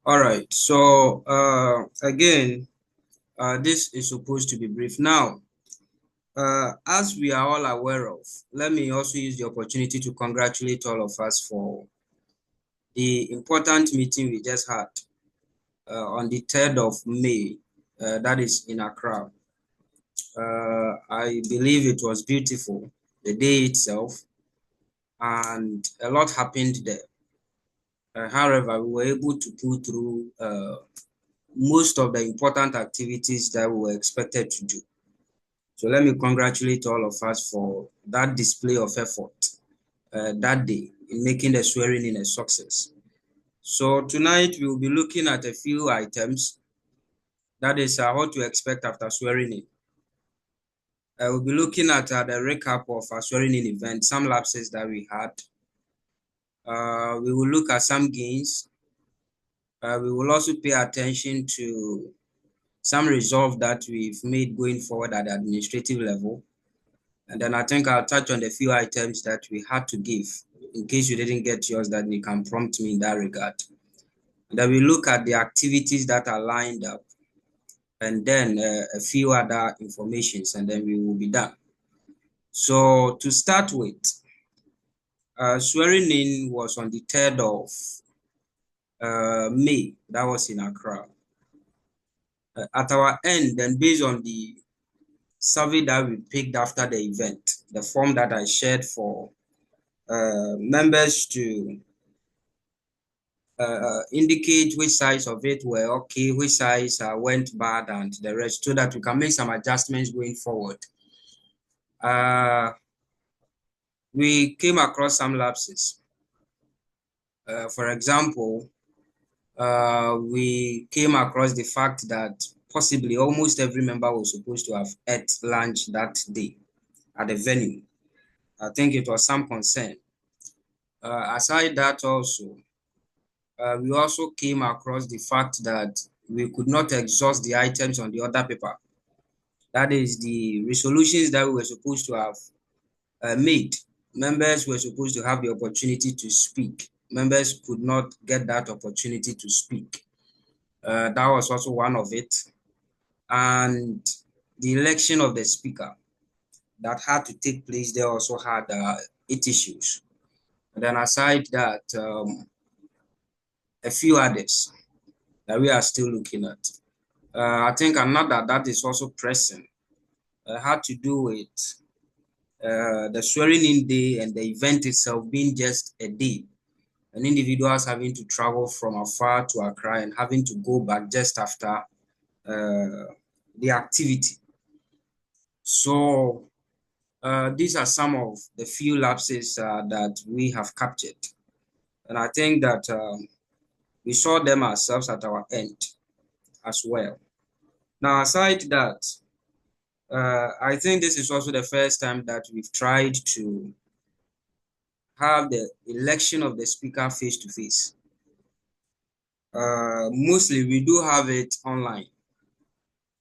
All right. So again, this is supposed to be brief. Now, as we are all aware of, let me also use the opportunity to congratulate all of us for the important meeting we just had on the 3rd of May, that is in Accra. I believe it was beautiful, the day itself, and a lot happened there. However, we were able to pull through most of the important activities that we were expected to do. So let me congratulate all of us for that display of effort that day in making the swearing in a success. So tonight we will be looking at a few items, that is what to expect after swearing in. We'll be looking at the recap of our swearing in event, some lapses that we had. We will look at some gains. We will also pay attention to some resolve that we've made going forward at the administrative level. And then I think I'll touch on the few items that we had to give in case you didn't get yours, that you can prompt me in that regard. And then we look at the activities that are lined up, and then a few other informations, and then we will be done. So to start with, swearing in was on the 3rd of May. That was in Accra. At our end, then based on the survey that we picked after the event, the form that I shared for members to indicate which sides of it were okay, which sides went bad, and the rest, so that we can make some adjustments going forward. We came across some lapses. For example, we came across the fact that possibly almost every member was supposed to have ate lunch that day at the venue. I think it was some concern. Aside that also, we also came across the fact that we could not exhaust the items on the other paper. That is the resolutions that we were supposed to have made. Members were supposed to have the opportunity to speak. Members could not get that opportunity to speak. That was also one of it. And the election of the speaker that had to take place, they also had 8 issues. And then aside that, a few others that we are still looking at. I think another that is also pressing had to do with the swearing in day and the event itself being just a day, and individuals having to travel from afar to Accra and having to go back just after the activity. So these are some of the few lapses that we have captured. And I think that we saw them ourselves at our end as well. Now, aside that, I think this is also the first time that we've tried to have the election of the speaker face to face. Mostly we do have it online.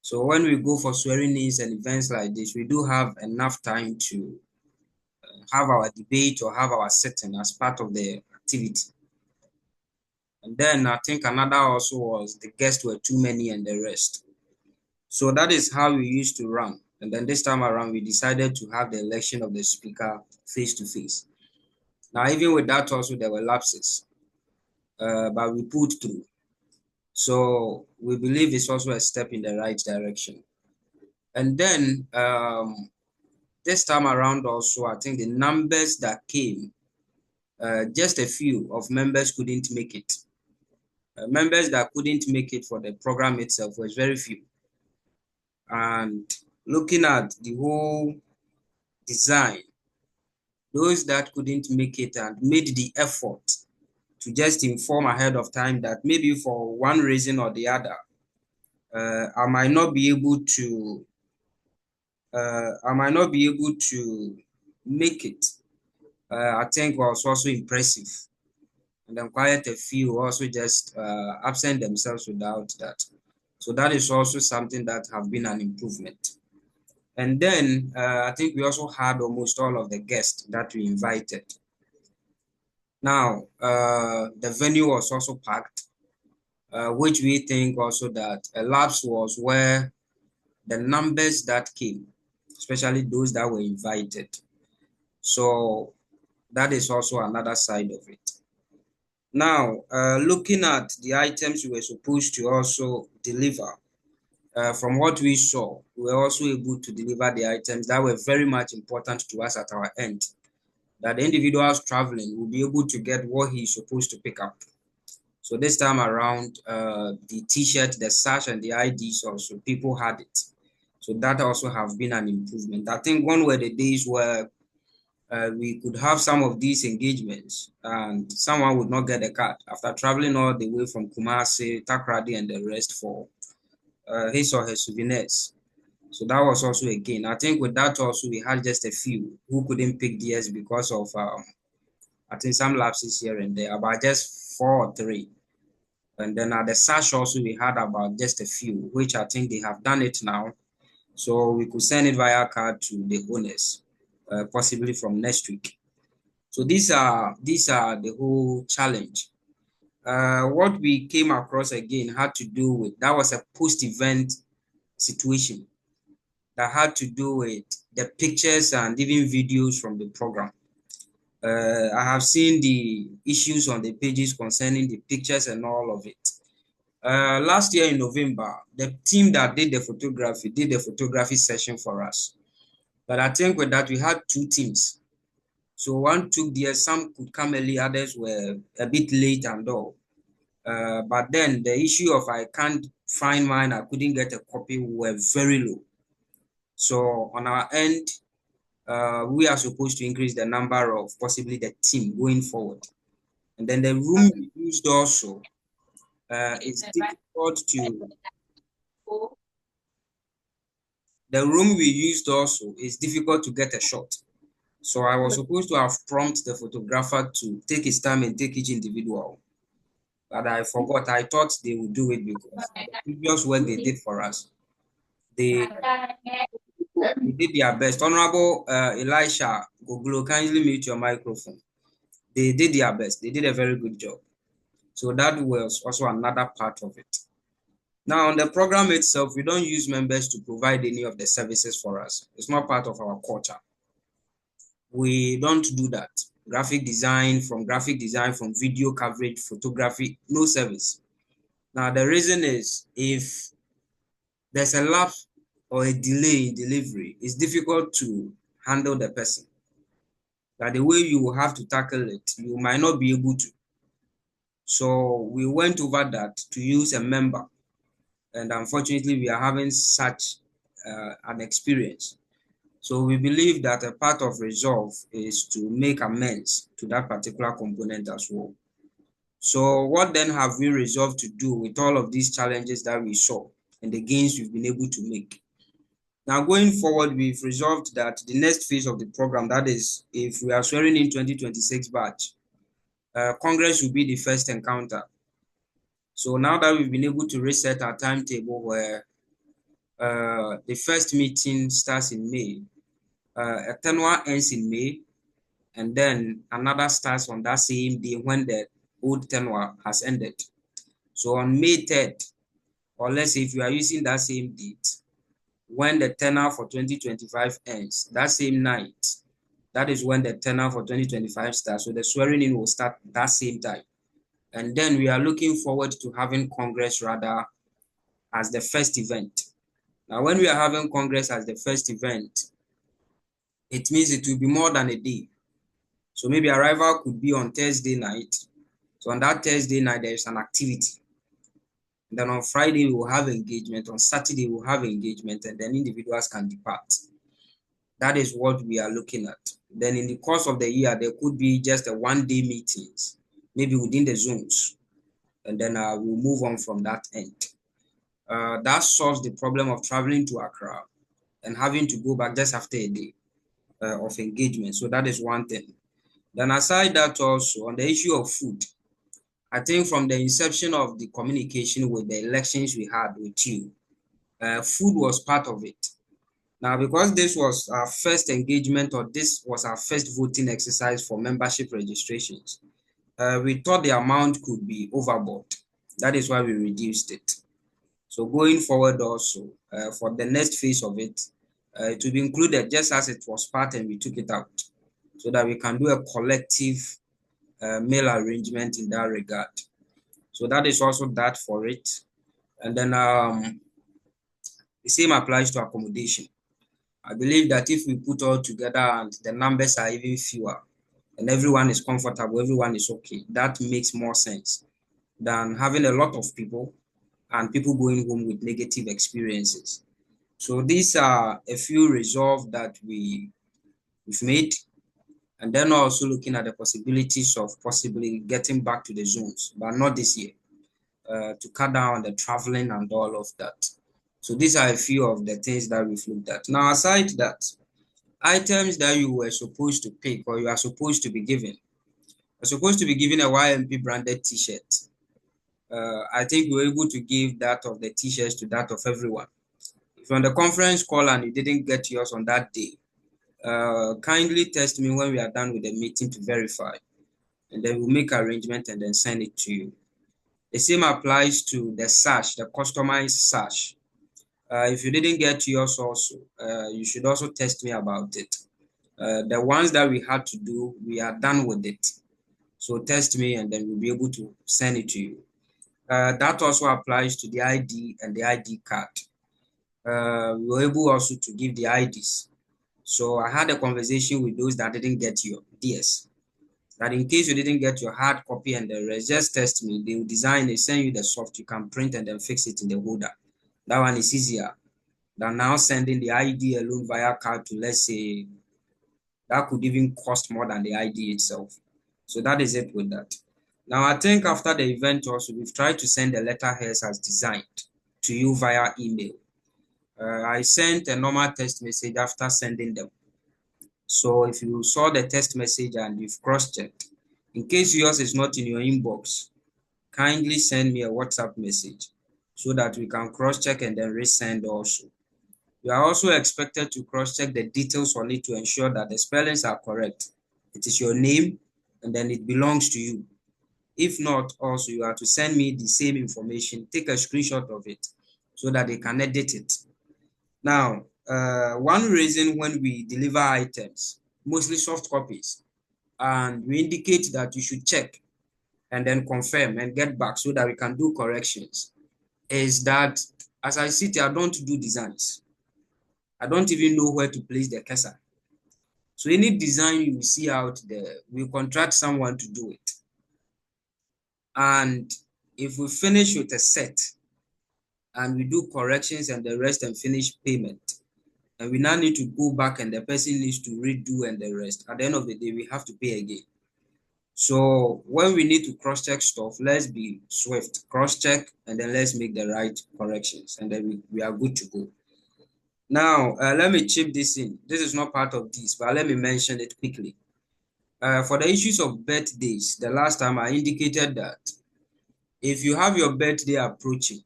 So when we go for swearing-ins and events like this, we do have enough time to have our debate or have our sitting as part of the activity. And then I think another also was the guests were too many and the rest. So that is how we used to run. And then this time around, we decided to have the election of the speaker face to face. Now, even with that also, there were lapses, but we pulled through. So we believe it's also a step in the right direction. And then this time around also, I think the numbers that came, just a few of members couldn't make it. Members that couldn't make it for the program itself was very few. And looking at the whole design, those that couldn't make it and made the effort to just inform ahead of time that maybe for one reason or the other, I might not be able to make it. I think was also impressive. And then quite a few also just absent themselves without that. So that is also something that have been an improvement. And then I think we also had almost all of the guests that we invited. Now, the venue was also packed. which we think also that a lapse was where the numbers that came, especially those that were invited. So that is also another side of it. Now, looking at the items we were supposed to also deliver, from what we saw, we were also able to deliver the items that were very much important to us at our end, that the individuals traveling will be able to get what he's supposed to pick up. So this time around, the T-shirt, the sash, and the IDs also, people had it. So that also have been an improvement. I think one were the days where we could have some of these engagements and someone would not get a card after traveling all the way from Kumasi, Takrady, and the rest for his or her souvenirs. So that was also a gain. I think with that also, we had just a few who couldn't pick theirs because of, I think, some lapses here and there, about just 4 or 3. And then at the sash also, we had about just a few, which I think they have done it now. So we could send it via card to the owners, possibly from next week. So these are the whole challenge. What we came across again had to do with, that was a post-event situation that had to do with the pictures and even videos from the program. I have seen the issues on the pages concerning the pictures and all of it. Last year in November, the team that did the photography session for us. But I think with that, we had 2 teams. So one took there, some could come early, others were a bit late and all. But then the issue of I can't find mine, I couldn't get a copy, were very low. So on our end, we are supposed to increase the number of possibly the team going forward. And then the room we used also is difficult to, the room we used also is difficult to get a shot. So I was supposed to have prompted the photographer to take his time and take each individual. But I forgot. I thought they would do it because the previous work they did for us, they did their best. Honorable Elisha Goglo, kindly mute your microphone. They did their best. They did a very good job. So that was also another part of it. Now, on the program itself, we don't use members to provide any of the services for us. It's not part of our culture. We don't do that. Graphic design, from video coverage, photography, no service. Now, the reason is if there's a lapse or a delay in delivery, it's difficult to handle the person. That the way you will have to tackle it, you might not be able to. So we went over that to use a member. And unfortunately, we are having such an experience. So we believe that a part of resolve is to make amends to that particular component as well. So what then have we resolved to do with all of these challenges that we saw and the gains we've been able to make? Now, going forward, we've resolved that the next phase of the program, that is, if we are swearing in 2026 batch, Congress will be the first encounter. So now that we've been able to reset our timetable where the first meeting starts in May, a tenure ends in May, and then another starts on that same day when the old tenure has ended. So on May 3rd, or let's say if you are using that same date, when the tenure for 2025 ends, that same night, that is when the tenure for 2025 starts. So the swearing in will start that same time. And then we are looking forward to having Congress rather as the first event. Now, when we are having Congress as the first event, it means it will be more than a day. So maybe arrival could be on Thursday night. So on that Thursday night, there is an activity. And then on Friday, we will have engagement. On Saturday, we will have engagement, and then individuals can depart. That is what we are looking at. Then in the course of the year, there could be just a one-day meetings, maybe within the zones. And then we'll move on from that end. That solves the problem of traveling to Accra and having to go back just after a day of engagement. So that is one thing. Then aside that also, on the issue of food, I think from the inception of the communication with the elections we had with you, food was part of it. Now, because this was our first engagement or this was our first voting exercise for membership registrations, we thought the amount could be overboard. That is why we reduced it. So going forward also, for the next phase of it, it will be included just as it was part and we took it out, so that we can do a collective mail arrangement in that regard. So that is also that for it. And then the same applies to accommodation. I believe that if we put all together and the numbers are even fewer and everyone is comfortable, everyone is okay, that makes more sense than having a lot of people and people going home with negative experiences. So these are a few resolve that we've made, and then also looking at the possibilities of possibly getting back to the zones, but not this year, to cut down on the traveling and all of that. So these are a few of the things that we've looked at. Now, aside that, items that you were supposed to pick or you are supposed to be given, you're supposed to be given a YMP branded t-shirt. I think we were able to give that of the t-shirts to that of everyone. If you're on the conference call and you didn't get yours on that day, kindly text me when we are done with the meeting to verify, and then we'll make arrangement and then send it to you. The same applies to the sash, the customized sash. If you didn't get yours also, you should also text me about it. The ones that we had to do, we are done with it. So text me and then we'll be able to send it to you. That also applies to the ID and the ID card. We were able also to give the IDs. So I had a conversation with those that didn't get your DS. That in case you didn't get your hard copy and the rest, just text me. They will design it, send you the soft. You can print and then fix it in the holder. That one is easier than now sending the ID alone via card to, let's say, that could even cost more than the ID itself. So that is it with that. Now, I think after the event also, we've tried to send the letterheads as designed to you via email. I sent a normal text message after sending them. So if you saw the text message and you've cross-checked, in case yours is not in your inbox, kindly send me a WhatsApp message so that we can cross-check and then resend also. You are also expected to cross-check the details on it to ensure that the spellings are correct. It is your name and then it belongs to you. If not, also you are to send me the same information, take a screenshot of it so that they can edit it. Now, one reason when we deliver items, mostly soft copies, and we indicate that you should check and then confirm and get back so that we can do corrections, is that as I sit here, I don't do designs. I don't even know where to place the cursor. So any design you see out there, we contract someone to do it. And if we finish with a set and we do corrections and the rest and finish payment, and we now need to go back and the person needs to redo and the rest, at the end of the day, we have to pay again. So when we need to cross-check stuff, let's be swift, cross-check, and then let's make the right corrections, and then we are good to go. Now, let me chip this in. This is not part of this, but let me mention it quickly. For the issues of birthdays, the last time I indicated that if you have your birthday approaching,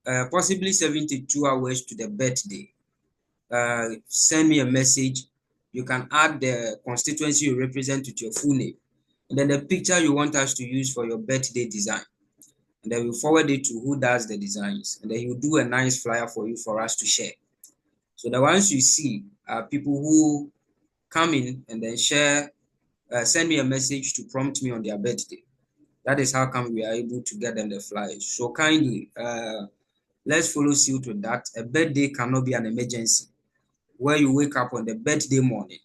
possibly 72 hours to the birthday, send me a message. You can add the constituency you represent with your full name, and then the picture you want us to use for your birthday design. And then we'll forward it to who does the designs, and then he'll do a nice flyer for you for us to share. So the ones you see are people who come in and then share, send me a message to prompt me on their birthday. That is how come we are able to get them the flyers. So kindly, let's follow suit with that. A birthday cannot be an emergency where you wake up on the birthday morning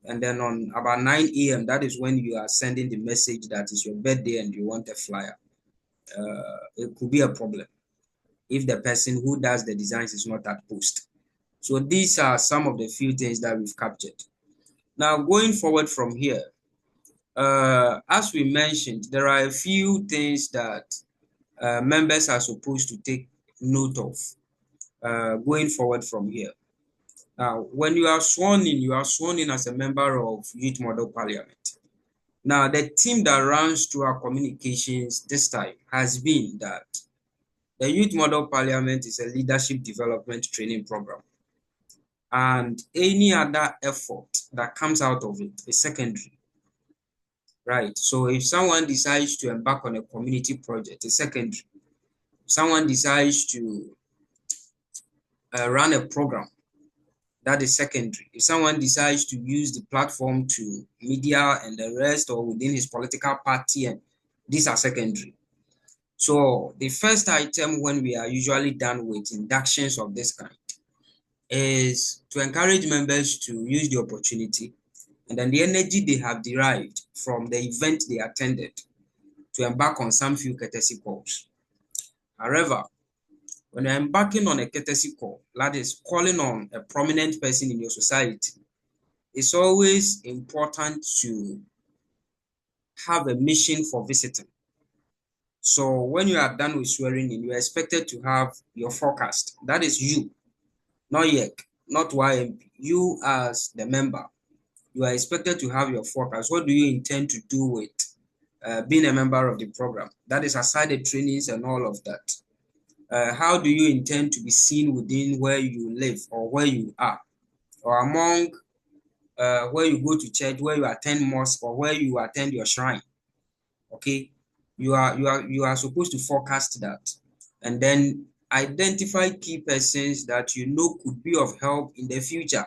and then on about 9 a.m., that is when you are sending the message that is your birthday and you want a flyer. It could be a problem if the person who does the designs is not at post. So these are some of the few things that we've captured. Now, going forward from here, as we mentioned, there are a few things that members are supposed to take note of going forward from here. Now, when you are sworn in as a member of Youth Model Parliament. Now, the team that runs through our communications this time has been that the Youth Model Parliament is a leadership development training program. And any other effort that comes out of it is secondary. right? So if someone decides to embark on a community project, it's secondary. If someone decides to run a program, that is secondary. If someone decides to use the platform to media and the rest, or within his political party, and these are secondary. So the first item when we are usually done with inductions of this kind is to encourage members to use the opportunity and then the energy they have derived from the event they attended to embark on some few courtesy calls. However, when you're embarking on a courtesy call, that is calling on a prominent person in your society, it's always important to have a mission for visiting. So when you are done with swearing in, you are expected to have your forecast. That is you, not YEC, not YMP. You as the member, you are expected to have your forecast. What do you intend to do with being a member of the program? That is aside the trainings and all of that. How do you intend to be seen within where you live or where you are, or among where you go to church, where you attend mosque, or where you attend your shrine? Okay, you are supposed to forecast that, and then identify key persons that you know could be of help in the future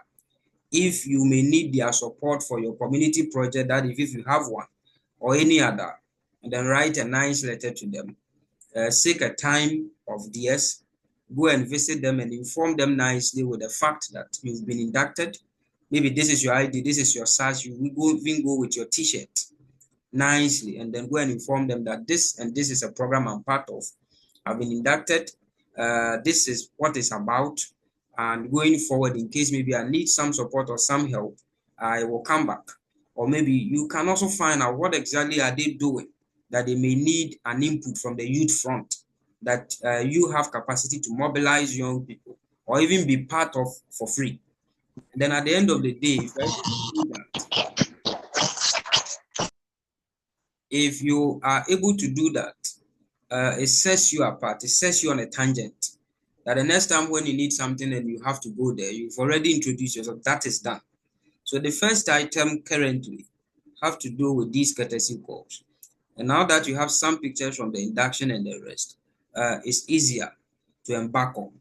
if you may need their support for your community project, that if you have one or any other, and then write a nice letter to them. Seek a time of theirs, go and visit them and inform them nicely with the fact that you've been inducted. Maybe this is your ID, this is your SARS. You will even go with your T-shirt nicely and then go and inform them that this and this is a program I'm part of. I've been inducted. This is what it's about. And going forward, in case maybe I need some support or some help, I will come back. Or maybe you can also find out what exactly are they doing that they may need an input from the youth front, that you have capacity to mobilize young people or even be part of for free. And then at the end of the day, if you are able to do that, it sets you apart. It sets you on a tangent. That the next time when you need something and you have to go there, you've already introduced yourself. That is done. So the first item currently have to do with these courtesy calls. And now that you have some pictures from the induction and the rest, it's easier to embark on.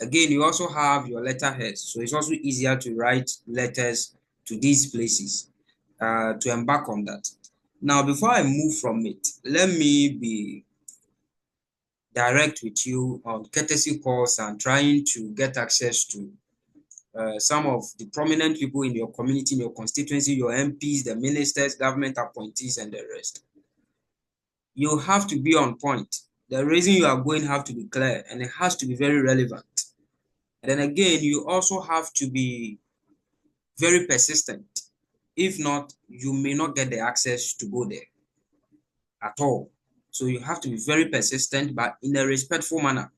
Again, you also have your letterheads. So it's also easier to write letters to these places to embark on that. Now, before I move from it, let me be direct with you on courtesy calls and trying to get access to some of the prominent people in your community, in your constituency, your MPs, the ministers, government appointees, and the rest. You have to be on point. The reason you are going have to be clear and it has to be very relevant. And then again, you also have to be very persistent. If not, you may not get the access to go there at all. So you have to be very persistent, but in a respectful manner.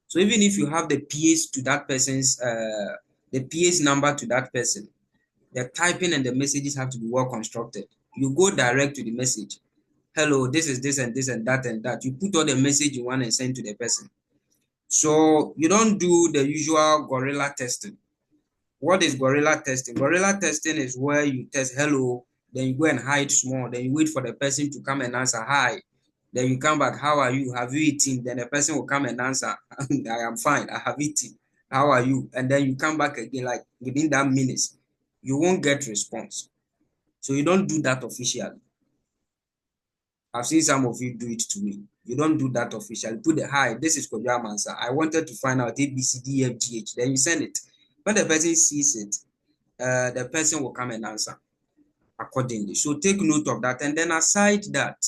So even if you have the PA's to that person's, the PA's number to that person, the typing and the messages have to be well constructed. You go direct to the message. Hello, this is this and this and that and that. You put all the message you want and send to the person. So you don't do the usual guerrilla testing. What is guerrilla testing? Guerrilla testing is where you test hello, then you go and hide small, then you wait for the person to come and answer hi. Then you come back, how are you? Have you eaten? Then the person will come and answer, I am fine, I have eaten. How are you? And then you come back again, like within that minutes, you won't get response. So you don't do that officially. I've seen some of you do it to me. You don't do that officially. Put the hi, this is Kojo Amansa. I wanted to find out A, B, C, D, F, G, H. Then you send it. When the person sees it, the person will come and answer accordingly. So take note of that. And then aside that,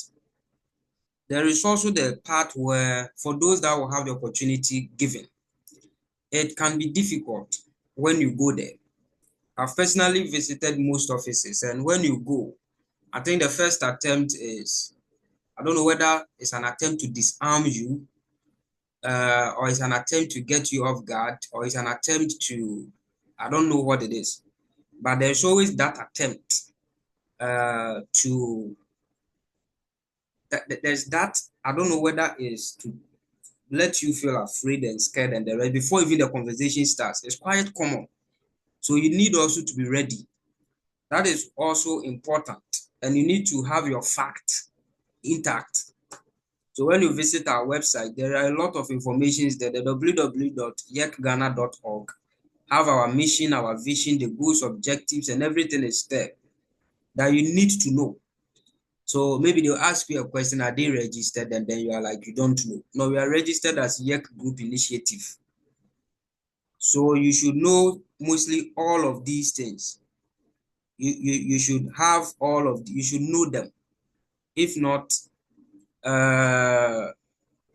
there is also the part where for those that will have the opportunity given, it can be difficult when you go there. I've personally visited most offices, and when you go, I think the first attempt is, I don't know whether it's an attempt to disarm you, or it's an attempt to get you off guard, or it's an attempt to, I don't know what it is, but there's always that attempt to, there's that, I don't know whether it's to let you feel afraid and scared and the rest before even the conversation starts. It's quite common. So you need also to be ready. That is also important. and you need to have your facts intact. So when you visit our website, there are a lot of information there. The www.yecghana.org have our mission, our vision, the goals, objectives, and everything is there that you need to know. So maybe they'll ask you a question, are they registered? And then you are like, you don't know. No, we are registered as YEC Group Initiative. So you should know mostly all of these things. You should have all of, you should know them. If not,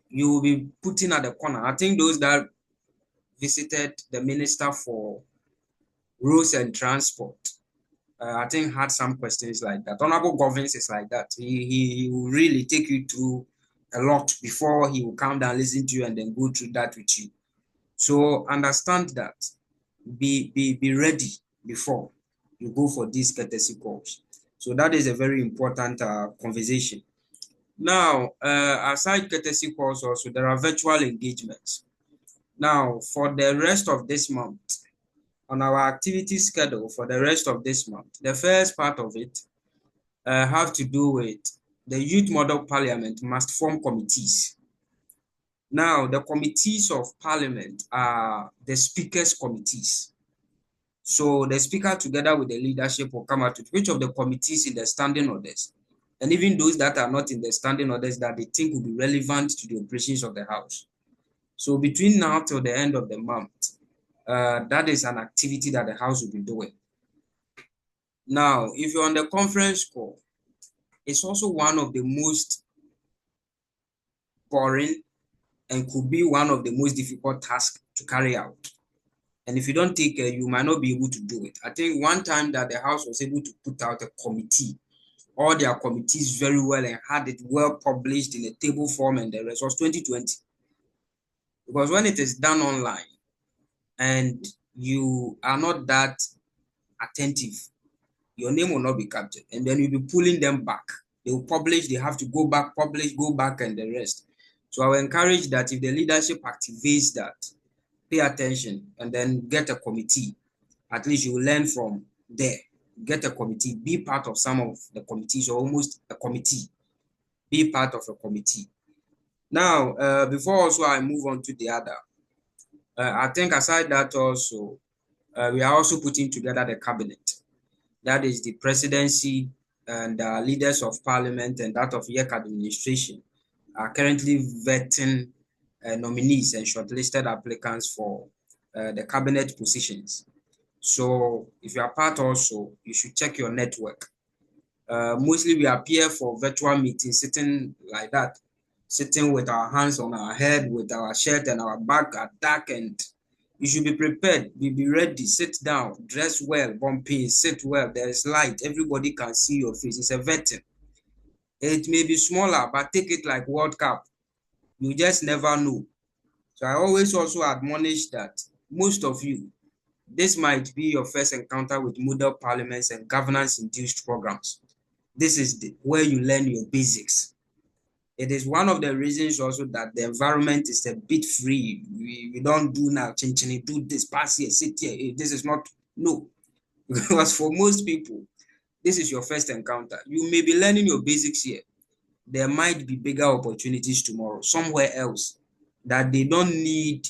you will be putting at the corner. I think those that visited the Minister for Roads and Transport, I think had some questions like that. Honorable Governance is like that. He will really take you through a lot before he will come down, listen to you, and then go through that with you. So understand that. Be ready before you go for these courtesy calls. So that is a very important conversation. Now, aside courtesy calls, also there are virtual engagements. Now, for the rest of this month, on our activity schedule for the rest of this month, the first part of it have to do with the Youth Model Parliament must form committees. Now, the committees of Parliament are the Speaker's committees. So the Speaker, together with the leadership, will come out with which of the committees in the standing orders, and even those that are not in the standing orders that they think will be relevant to the operations of the House. So between now till the end of the month, that is an activity that the House will be doing. Now, if you're on the conference call, it's also one of the most boring and could be one of the most difficult tasks to carry out. And if you don't take care, you might not be able to do it. I think one time that the House was able to put out a committee, all their committees very well, and had it well published in a table form, and the rest was 2020. Because when it is done online and you are not that attentive, your name will not be captured. And then you'll be pulling them back. They will publish, they have to go back, publish, go back, and the rest. So I will encourage that if the leadership activates that, pay attention and then get a committee. At least you will learn from there. Get a committee, be part of some of the committees, or almost a committee. Be part of a committee. Now, before also I move on to the other, I think aside that also, we are also putting together the cabinet. That is the presidency and leaders of parliament and that of YEC administration are currently vetting nominees and shortlisted applicants for the cabinet positions. So if you are part also, you should check your network. Mostly we appear for virtual meetings, sitting like that, sitting with our hands on our head, with our shirt and our back at dark, and you should be prepared, be ready, sit down, dress well, bumpy, sit well, there is light, everybody can see your face. It's a vetting. It may be smaller, but take it like World Cup. You just never know. So I always also admonish that most of you, this might be your first encounter with model parliaments and governance-induced programs. This is where you learn your basics. It is one of the reasons also that the environment is a bit free. We don't do now, do this, pass here, sit here. This is not, no. Because for most people, this is your first encounter. You may be learning your basics here. There might be bigger opportunities tomorrow, somewhere else, that they don't need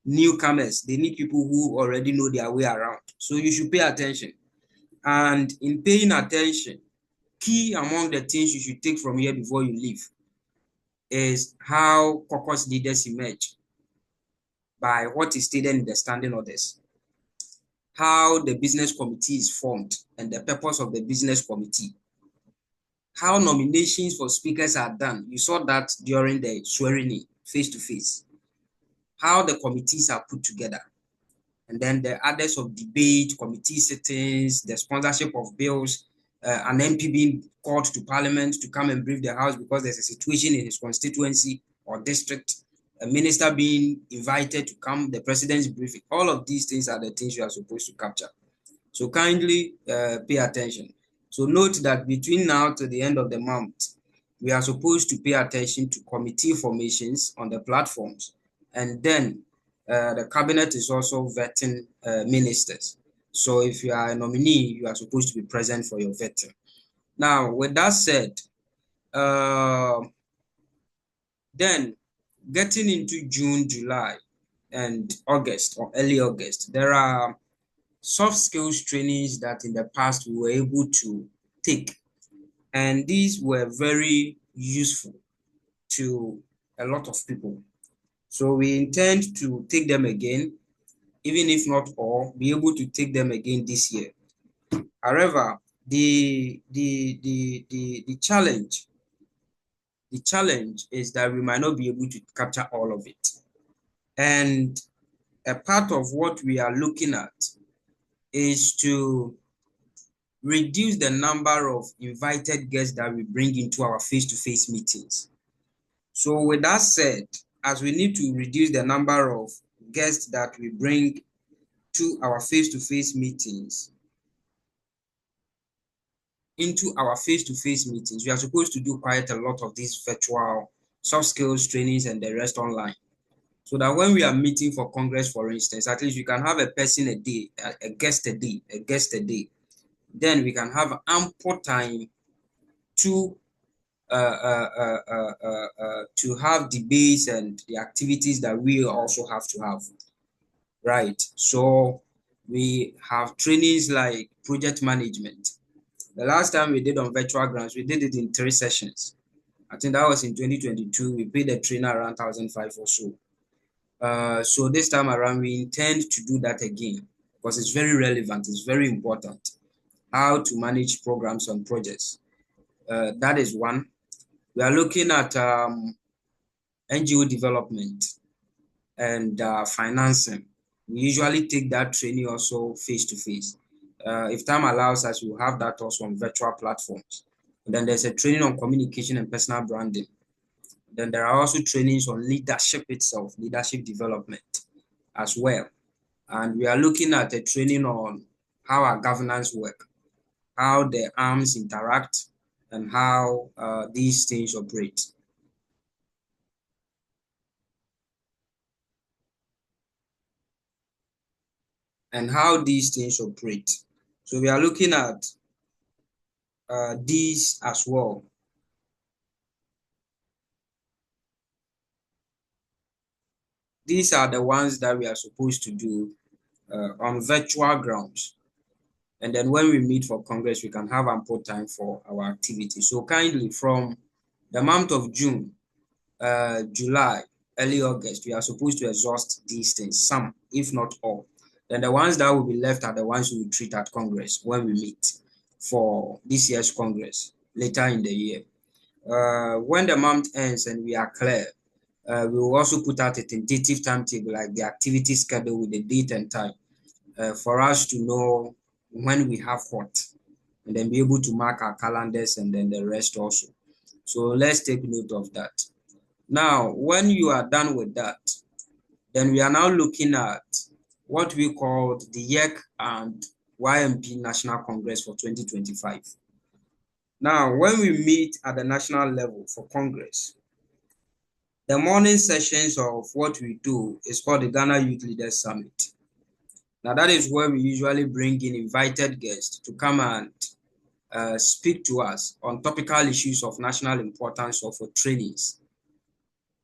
newcomers. They need people who already know their way around. So you should pay attention. And in paying attention, key among the things you should take from here before you leave is how caucus leaders emerge by what is stated in the standing orders, how the business committee is formed and the purpose of the business committee, how nominations for speakers are done. You saw that during the swearing in face-to-face, how the committees are put together, and then the others of debate, committee sittings, the sponsorship of bills, an MP being called to parliament to come and brief the House because there's a situation in his constituency or district, a minister being invited to come, the president's briefing. All of these things are the things you are supposed to capture. So kindly pay attention. So note that between now to the end of the month, we are supposed to pay attention to committee formations on the platforms, and then the cabinet is also vetting ministers. So if you are a nominee, you are supposed to be present for your vetting. Now, with that said, then getting into June, July, and August or early August, there are soft skills trainings that in the past we were able to take, and these were very useful to a lot of people. So we intend to take them again, even if not all, be able to take them again this year. However, the challenge is that we might not be able to capture all of it. And a part of what we are looking at is to reduce the number of invited guests that we bring into our face-to-face meetings. So with that said, as we need to reduce the number of guests that we bring to our face-to-face meetings, we are supposed to do quite a lot of these virtual soft skills trainings and the rest online. So that when we are meeting for Congress, for instance, at least we can have a person a day, a guest a day. Then we can have ample time to to have debates and the activities that we also have to have, right? So we have trainings like project management. The last time we did on virtual grants, we did it in 3 sessions. I think that was in 2022. We paid the trainer around 1,500 or so. So this time around, we intend to do that again because it's very relevant. It's very important how to manage programs and projects. That is one. We are looking at NGO development and financing. We usually take that training also face to face. If time allows us, we'll have that also on virtual platforms. And then there's a training on communication and personal branding. Then there are also trainings on leadership itself, leadership development as well. And we are looking at a training on how our governance work, how the arms interact, and how these things operate. So we are looking at these as well. These are the ones that we are supposed to do on virtual grounds. And then when we meet for Congress, we can have ample time for our activity. So kindly from the month of June, July, early August, we are supposed to exhaust these things, some, if not all. Then the ones that will be left are the ones we will treat at Congress when we meet for this year's Congress later in the year. When the month ends and we are clear, we will also put out a tentative timetable, like the activity schedule with the date and time, for us to know when we have what, and then be able to mark our calendars and then the rest also. So let's take note of that. Now, when you are done with that, then we are now looking at what we call the YEC and YMP National Congress for 2025. Now, when we meet at the national level for Congress, the morning sessions of what we do is called the Ghana Youth Leaders Summit. Now, that is where we usually bring in invited guests to come and speak to us on topical issues of national importance or for trainings.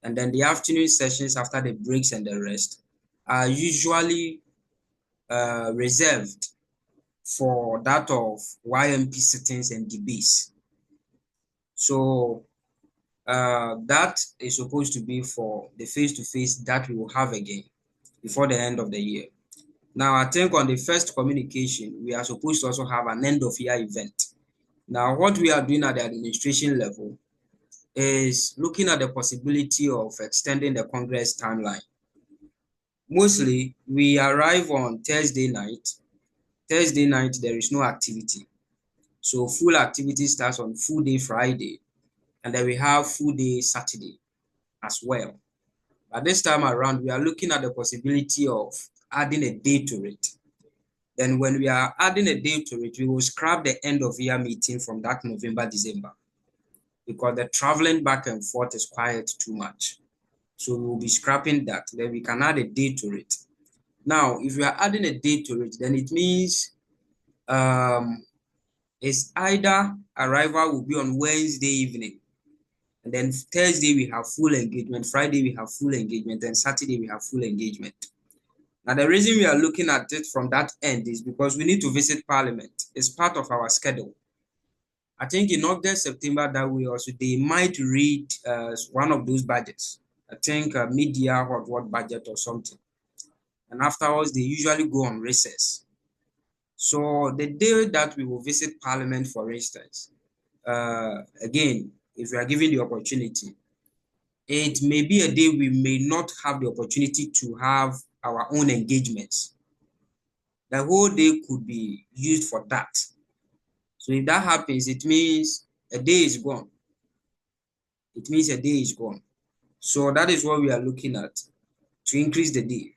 And then the afternoon sessions after the breaks and the rest are usually reserved for that of YMP sittings and debates. So that is supposed to be for the face-to-face that we will have again before the end of the year. Now, I think on the first communication, we are supposed to also have an end-of-year event. Now, what we are doing at the administration level is looking at the possibility of extending the Congress timeline. Mostly, we arrive on Thursday night. Thursday night, there is no activity. So full activity starts on full day Friday, and then we have full day Saturday as well. But this time around, we are looking at the possibility of adding a day to it. Then when we are adding a day to it, we will scrap the end of year meeting from that November, December, because the traveling back and forth is quite too much. So we will be scrapping that. Then we can add a day to it. Now, if we are adding a day to it, then it means is either arrival will be on Wednesday evening, and then Thursday we have full engagement, Friday we have full engagement, and Saturday we have full engagement. Now, the reason we are looking at it from that end is because we need to visit Parliament. It's part of our schedule. I think in August, September, that we also, they might read one of those budgets. I think mid-year what budget or something. And afterwards, they usually go on recess. So the day that we will visit Parliament, for instance, again, if we are given the opportunity, it may be a day we may not have the opportunity to have our own engagements. The whole day could be used for that. So if that happens, it means a day is gone. It means a day is gone. So that is what we are looking at to increase the day.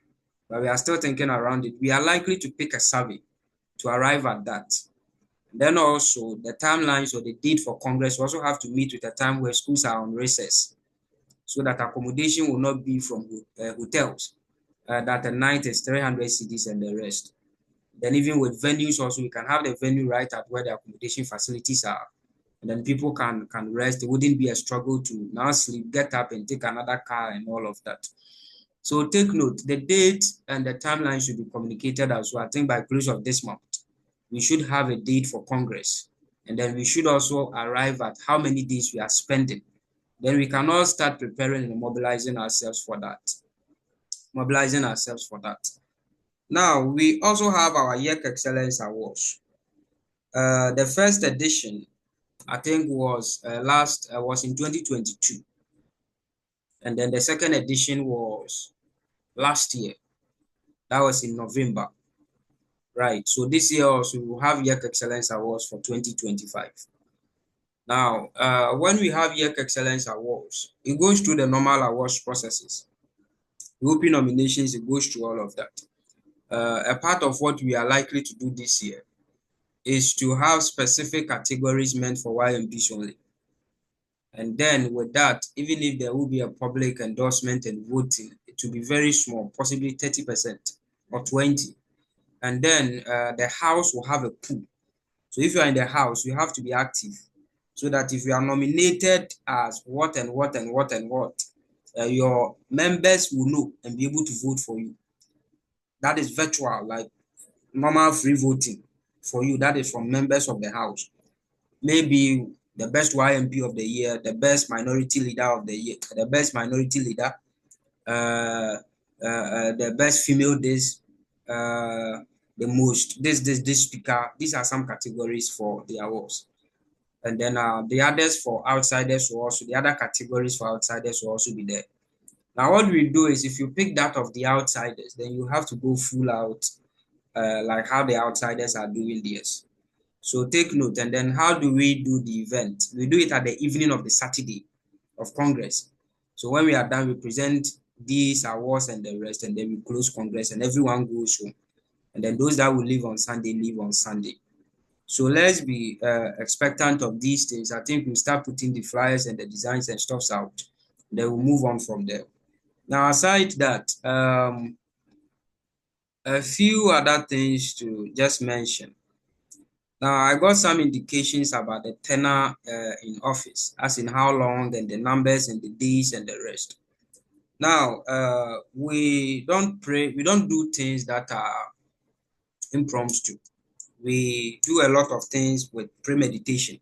But we are still thinking around it. We are likely to pick a survey to arrive at that. And then also the timelines or the date for Congress also have to meet with a time where schools are on recess, so that accommodation will not be from hotels. That the night is 300 cities and the rest. Then even with venues also, we can have the venue right at where the accommodation facilities are. And then people can rest. It wouldn't be a struggle to now sleep, get up and take another car and all of that. So take note, the date and the timeline should be communicated as well. I think by close of this month, we should have a date for Congress. And then we should also arrive at how many days we are spending. Then we can all start preparing and mobilizing ourselves for that. Now, we also have our YEC Excellence Awards. The first edition, I think, was in 2022. And then the second edition was last year. That was in November. Right. So this year also we will have YEC Excellence Awards for 2025. Now, when we have YEC Excellence Awards, it goes through the normal awards processes. The open nominations, it goes through all of that. A part of what we are likely to do this year is to have specific categories meant for YMPs only. And then with that, even if there will be a public endorsement and voting, it will be very small, possibly 30% or 20%. And then the house will have a pool. So if you are in the house, you have to be active, so that if you are nominated as what and what and what and what, your members will know and be able to vote for you. That is virtual, like normal free voting for you. That is from members of the house. Maybe the best YMP of the year, the best minority leader of the year, the best minority leader, the best female the most this speaker. These are some categories for the awards. And then the others for outsiders will also, the other categories for outsiders will also be there. Now, what we do is if you pick that of the outsiders, then you have to go full out, like how the outsiders are doing theirs. So take note. And then how do we do the event? We do it at the evening of the Saturday of Congress. So when we are done, we present these awards and the rest, and then we close Congress and everyone goes home. And then those that will leave on Sunday, leave on Sunday. So let's be expectant of these things. I think we'll start putting the flyers and the designs and stuffs out. Then we'll move on from there. Now, aside that, a few other things to just mention. Now, I got some indications about the tenure in office, as in how long and the numbers and the days and the rest. Now, we don't do things that are impromptu. We do a lot of things with premeditation.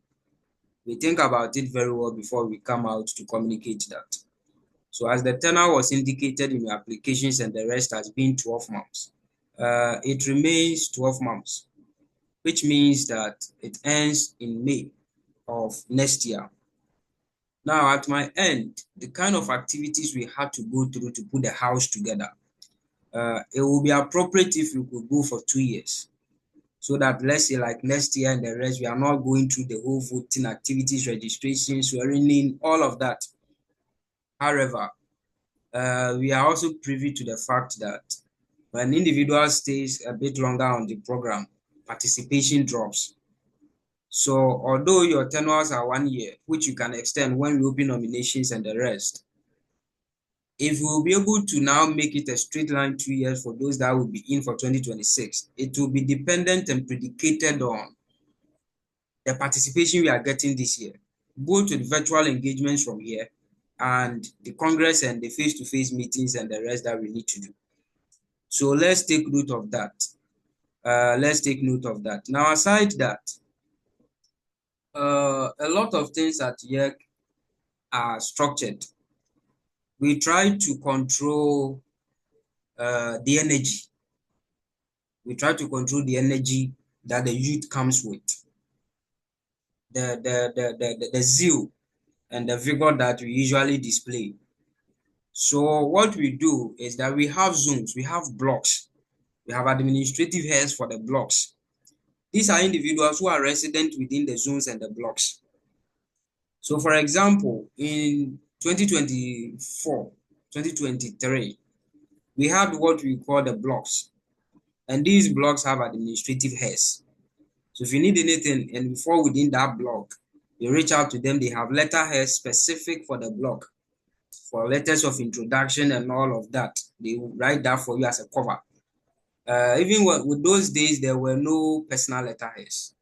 We think about it very well before we come out to communicate that. So as the tenure was indicated in your applications and the rest has been 12 months, it remains 12 months, which means that it ends in May of next year. Now, at my end, the kind of activities we had to go through to put the house together, it will be appropriate if we could go for 2 years. So that, let's say, like next year and the rest, we are not going through the whole voting activities, registrations, swearing in, all of that. However, we are also privy to the fact that when individual stays a bit longer on the program, participation drops. So although your tenures are 1 year, which you can extend when we open nominations and the rest, if we'll be able to now make it a straight line 2 years for those that will be in for 2026, it will be dependent and predicated on the participation we are getting this year, both with virtual engagements from here and the Congress and the face-to-face meetings and the rest that we need to do. So let's take note of that. Let's take note of that. Now, aside that, a lot of things at YEC are structured. We try to control the energy. We try to control the energy that the youth comes with, the zeal and the vigor that we usually display. So what we do is that we have zones, we have blocks, we have administrative heads for the blocks. These are individuals who are resident within the zones and the blocks. So for example, in 2024, 2023, we had what we call the blocks. And these blocks have administrative heads. So if you need anything and before within that block, you reach out to them, they have letterheads specific for the block, for letters of introduction and all of that. They will write that for you as a cover. Even with those days, there were no personal letterheads.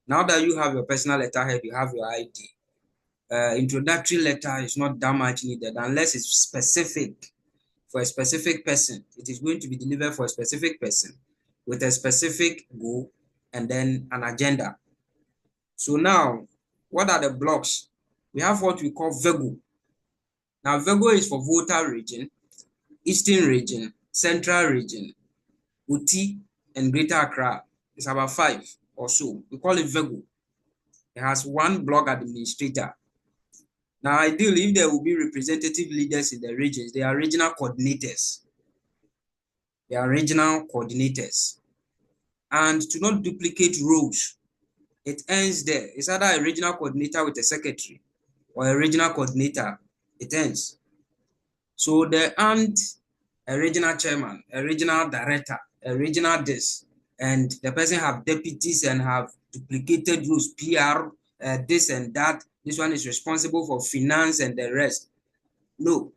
Now that you have your personal letterhead, you have your ID. Introductory letter is not that much needed unless it's specific for a specific person. It is going to be delivered for a specific person with a specific goal and then an agenda. So now, what are the blocks? We have what we call VEGO. Now, VEGO is for Volta region, Eastern region, Central region, Uti, and Greater Accra. It's about 5 or so. We call it VEGO. It has one block administrator. Now, ideally, if there will be representative leaders in the regions, they are regional coordinators. They are regional coordinators. And to not duplicate roles, it ends there. It's either a regional coordinator with a secretary or a regional coordinator. It ends. So there aren't a regional chairman, a regional director, a regional this, and the person have deputies and have duplicated roles, PR, this and that. This one is responsible for finance and the rest. No.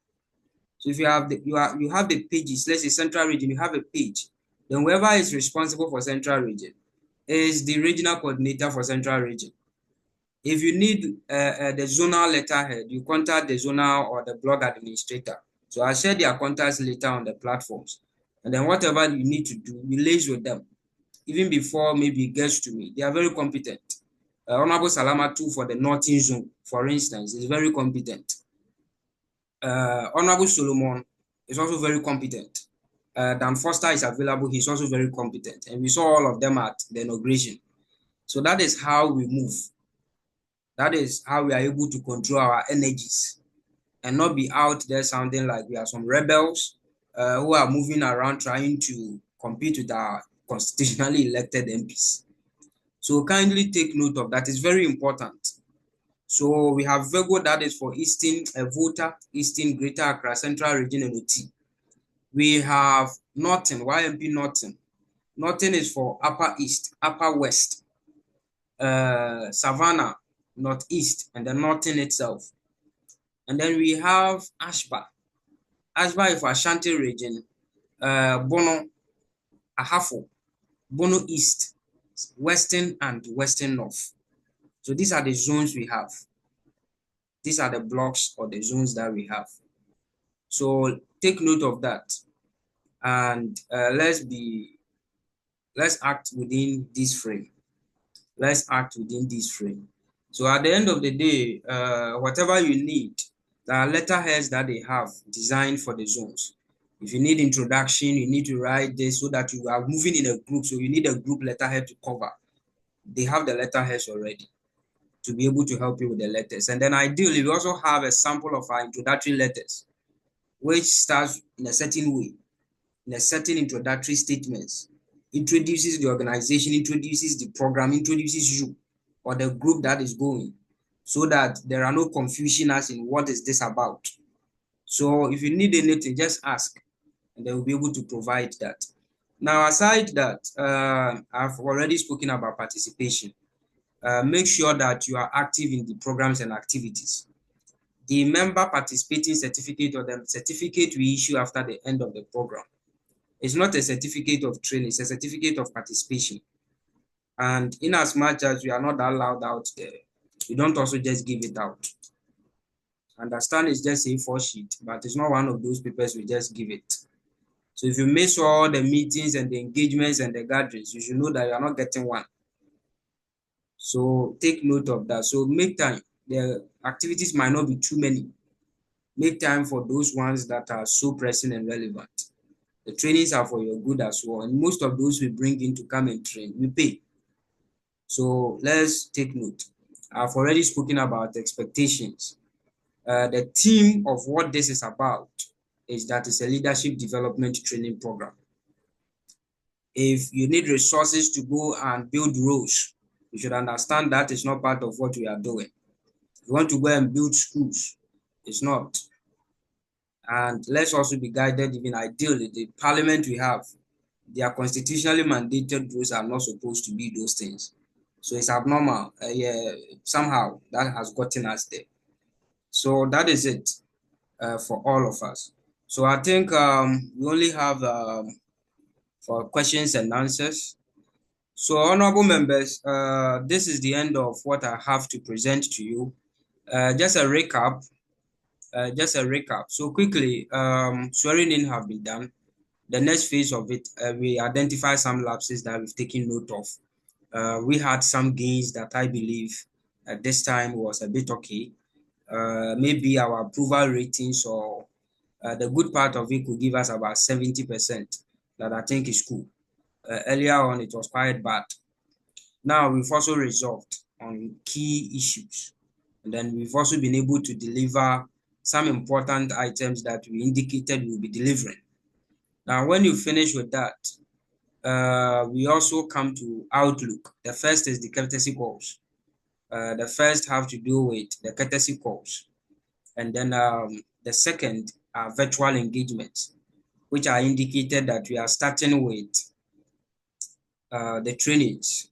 So if you have you have the pages, let's say Central Region, you have a page. Then whoever is responsible for Central Region is the regional coordinator for Central Region. If you need the zonal letterhead, you contact the zonal or the block administrator. So I'll share their contacts later on the platforms. And then whatever you need to do, you liaise with them. Even before maybe it gets to me, they are very competent. Honorable Salama too for the Northern Zone, for instance, is very competent. Honorable Solomon is also very competent. Dan Foster is available, he's also very competent. And we saw all of them at the inauguration. So that is how we move. That is how we are able to control our energies and not be out there sounding like we are some rebels who are moving around trying to compete with our constitutionally elected MPs. So kindly take note of that. It's very important. So we have VEGO, that is for Eastern Volta, Eastern, Greater Accra, Central Region, and OT. We have Northern, YMP Northern. Northern is for Upper East, Upper West, Savannah, Northeast, and the Northern itself. And then we have Ashba. Ashba is for Ashanti region, Bono, Ahafo, Bono East, Western, and Western North. So these are the zones we have. These are the blocks or the zones that we have. So take note of that. And let's act within this frame. Let's act within this frame. So at the end of the day, whatever you need, there are letterheads that they have designed for the zones. If you need introduction, you need to write this so that you are moving in a group. So you need a group letterhead to cover. They have the letterheads already to be able to help you with the letters. And then ideally, we also have a sample of our introductory letters, which starts in a certain way, in a certain introductory statements, introduces the organization, introduces the program, introduces you or the group that is going, so that there are no confusion as in what is this about. So if you need anything, just ask, and they will be able to provide that. Now, aside that, I've already spoken about participation. Make sure that you are active in the programs and activities. The member participating certificate or the certificate we issue after the end of the program is not a certificate of training, it's a certificate of participation. And in as much as we are not that loud out there, we don't also just give it out. Understand it's just a for sheet, but it's not one of those papers we just give it. So if you miss all the meetings and the engagements and the gatherings, you should know that you are not getting one. So take note of that. So make time. The activities might not be too many. Make time for those ones that are so pressing and relevant. The trainings are for your good as well. And most of those we bring in to come and train, we pay. So let's take note. I've already spoken about expectations. The theme of what this is about is that it's a leadership development training program. If you need resources to go and build roads, you should understand that is not part of what we are doing. If you want to go and build schools, it's not. And let's also be guided, even ideally, the parliament we have, their constitutionally mandated rules are not supposed to be those things. So it's abnormal. Yeah, somehow that has gotten us there. So that is it for all of us. So I think we only have for questions and answers. So honorable members, this is the end of what I have to present to you. Just a recap. So quickly, swearing in have been done. The next phase of it, we identify some lapses that we've taken note of. We had some gains that I believe at this time was a bit okay. Maybe our approval ratings or the good part of it could give us about 70%. That I think is cool. Earlier on, it was quite bad. Now we've also resolved on key issues. And then we've also been able to deliver some important items that we indicated we'll be delivering. Now, when you finish with that, we also come to outlook. The first is the courtesy calls. The first have to do with the courtesy calls. And then the second are virtual engagements, which are indicated that we are starting with the trainings.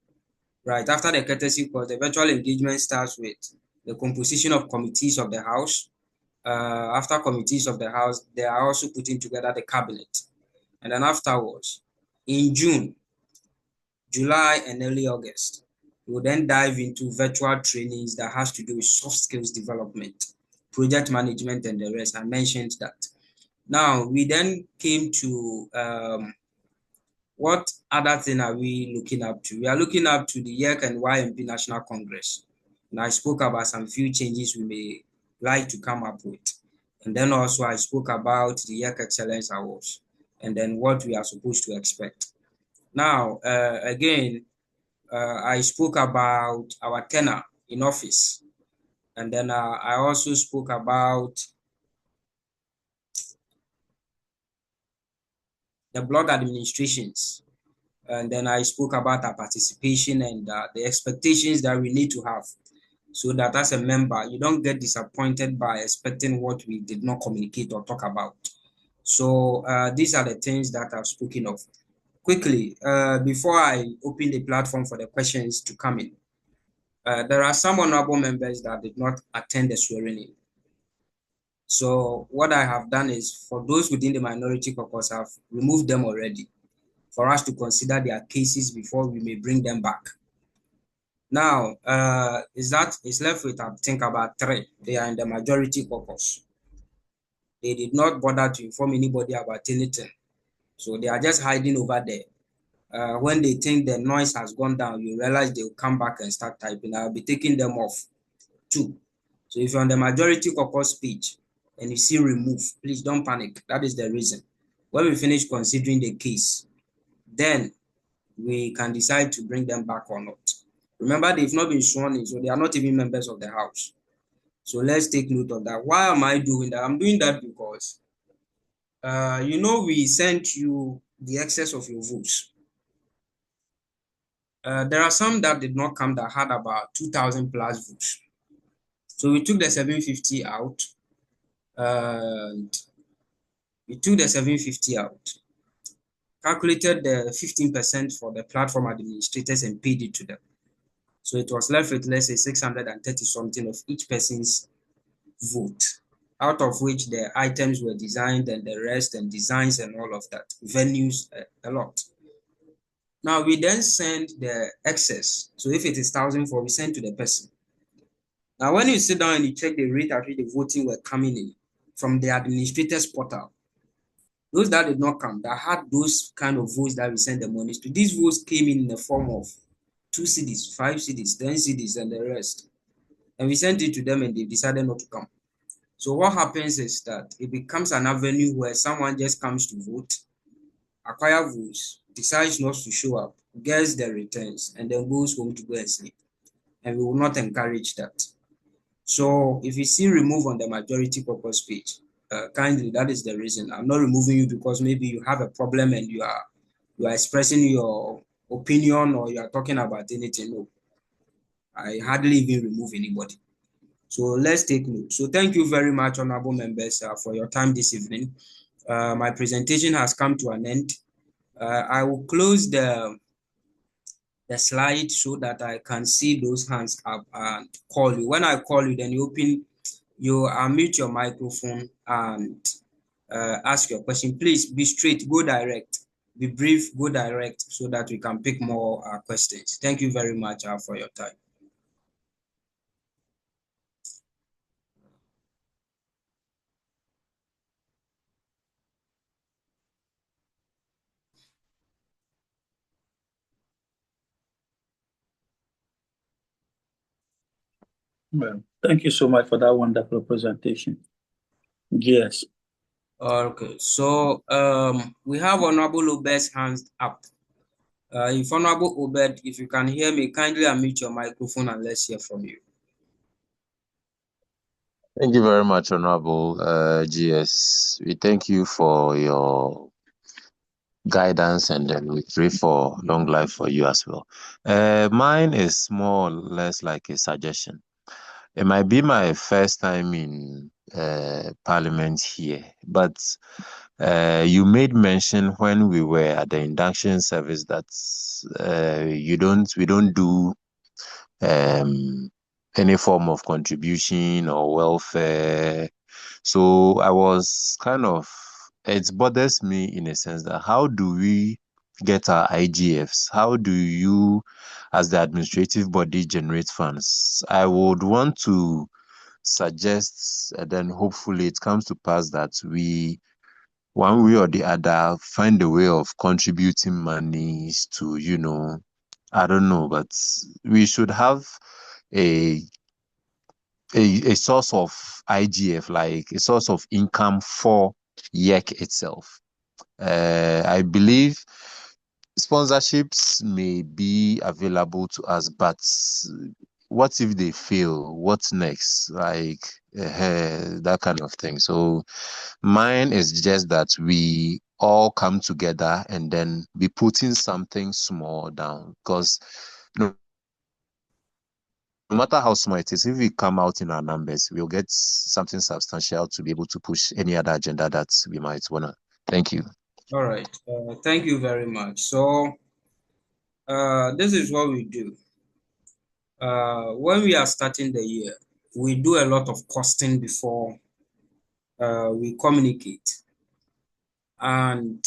Right after the courtesy calls, the virtual engagement starts with the composition of committees of the House. After committees of the House, they are also putting together the cabinet. And then afterwards, in June, July, and early August, we will then dive into virtual trainings that has to do with soft skills development, project management, and the rest. I mentioned that. Now, we then came to what other thing are we looking up to? We are looking up to the YEC and YMP National Congress. And I spoke about some few changes we may like to come up with. And then also I spoke about the YEC Excellence Awards and then what we are supposed to expect. Now, again, I spoke about our tenure in office. And then I also spoke about the block administrations. And then I spoke about our participation and the expectations that we need to have so that as a member, you don't get disappointed by expecting what we did not communicate or talk about. So these are the things that I've spoken of. Quickly, before I open the platform for the questions to come in, there are some honorable members that did not attend the swearing in. So what I have done is for those within the minority caucus, I've removed them already for us to consider their cases before we may bring them back. Now, is left with, I think, about 3. They are in the majority caucus. They did not bother to inform anybody about anything. So they are just hiding over there. When they think the noise has gone down, you realize they'll come back and start typing. I'll be taking them off. 2. So if you're on the majority caucus page and you see remove, please don't panic. That is the reason. When we finish considering the case, then we can decide to bring them back or not. Remember, they've not been sworn in, so they are not even members of the House. So let's take note of that. Why am I doing that? I'm doing that because, we sent you the excess of your votes. There are some that did not come that had about 2,000 plus votes. So we took the 750 out. Calculated the 15% for the platform administrators and paid it to them. So it was left with, let's say, 630 something of each person's vote, out of which the items were designed and the rest and designs and all of that, venues, a lot. Now we then send the excess. So if it is 1,004, we send to the person. Now when you sit down and you check the rate at which the voting were coming in from the administrator's portal, those that did not come, that had those kind of votes that we sent the monies to, these votes came in the form of 2 CDs, 5 CDs, 10 CDs, and the rest. And we sent it to them and they decided not to come. So what happens is that it becomes an avenue where someone just comes to vote, acquire votes, decides not to show up, gets the returns, and then goes home to go and sleep. And we will not encourage that. So if you see remove on the majority purpose page, kindly, that is the reason. I'm not removing you because maybe you have a problem and you are expressing your opinion or you are talking about anything. No, I hardly even remove anybody. So let's take note. So thank you very much, honorable members, for your time this evening. My presentation has come to an end. I will close the slide so that I can see those hands up and call you. When I call you, then you unmute your microphone and ask your question. Please be straight, go direct, be brief, go direct so that we can pick more questions. Thank you very much for your time. Well, thank you so much for that wonderful presentation. Yes. Okay, so we have Honorable Obed's hands up. If Honorable Obed, if you can hear me, kindly unmute your microphone and let's hear from you. Thank you very much, Honorable GS. We thank you for your guidance and then we pray for long life for you as well. Mine is more or less like a suggestion. It might be my first time in Parliament here, but you made mention when we were at the induction service that we don't do any form of contribution or welfare. So I was it bothers me in a sense that how do we get our IGFs? How do you, as the administrative body, generate funds? I would want to suggest, and then hopefully it comes to pass that we, one way or the other, find a way of contributing monies to, I don't know, but we should have a source of IGF, like a source of income for YEC itself. I believe sponsorships may be available to us, but what if they fail? What's next? Like that kind of thing. So mine is just that we all come together and then be putting something small down, because no matter how small it is, if we come out in our numbers, we'll get something substantial to be able to push any other agenda that we might want to. Thank you. All right. Thank you very much. So this is what we do. When we are starting the year, we do a lot of costing before we communicate. And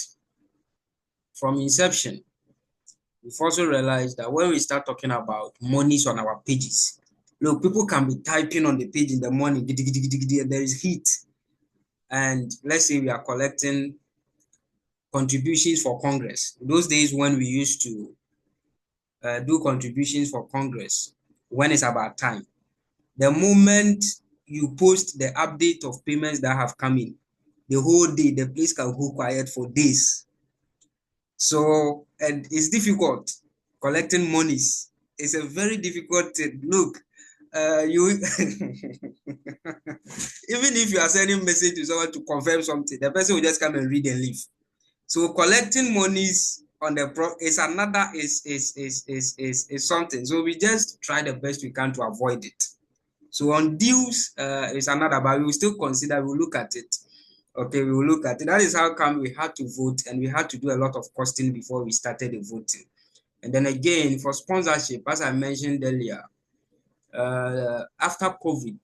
from inception, we've also realized that when we start talking about monies on our pages, look, people can be typing on the page in the morning, and there is heat. And let's say we are collecting contributions for Congress. Those days when we used to do contributions for Congress, when it's about time, the moment you post the update of payments that have come in, the whole day, the place can go quiet for days. So, and it's difficult collecting monies. It's a very difficult thing. Look, you even if you are sending message to someone to confirm something, the person will just come and read and leave. So collecting monies on the is another is something. So we just try the best we can to avoid it. So on dues is another, but we will still consider, we'll look at it. Okay, we will look at it. That is how come we had to vote and we had to do a lot of costing before we started the voting. And then again, for sponsorship, as I mentioned earlier, after COVID,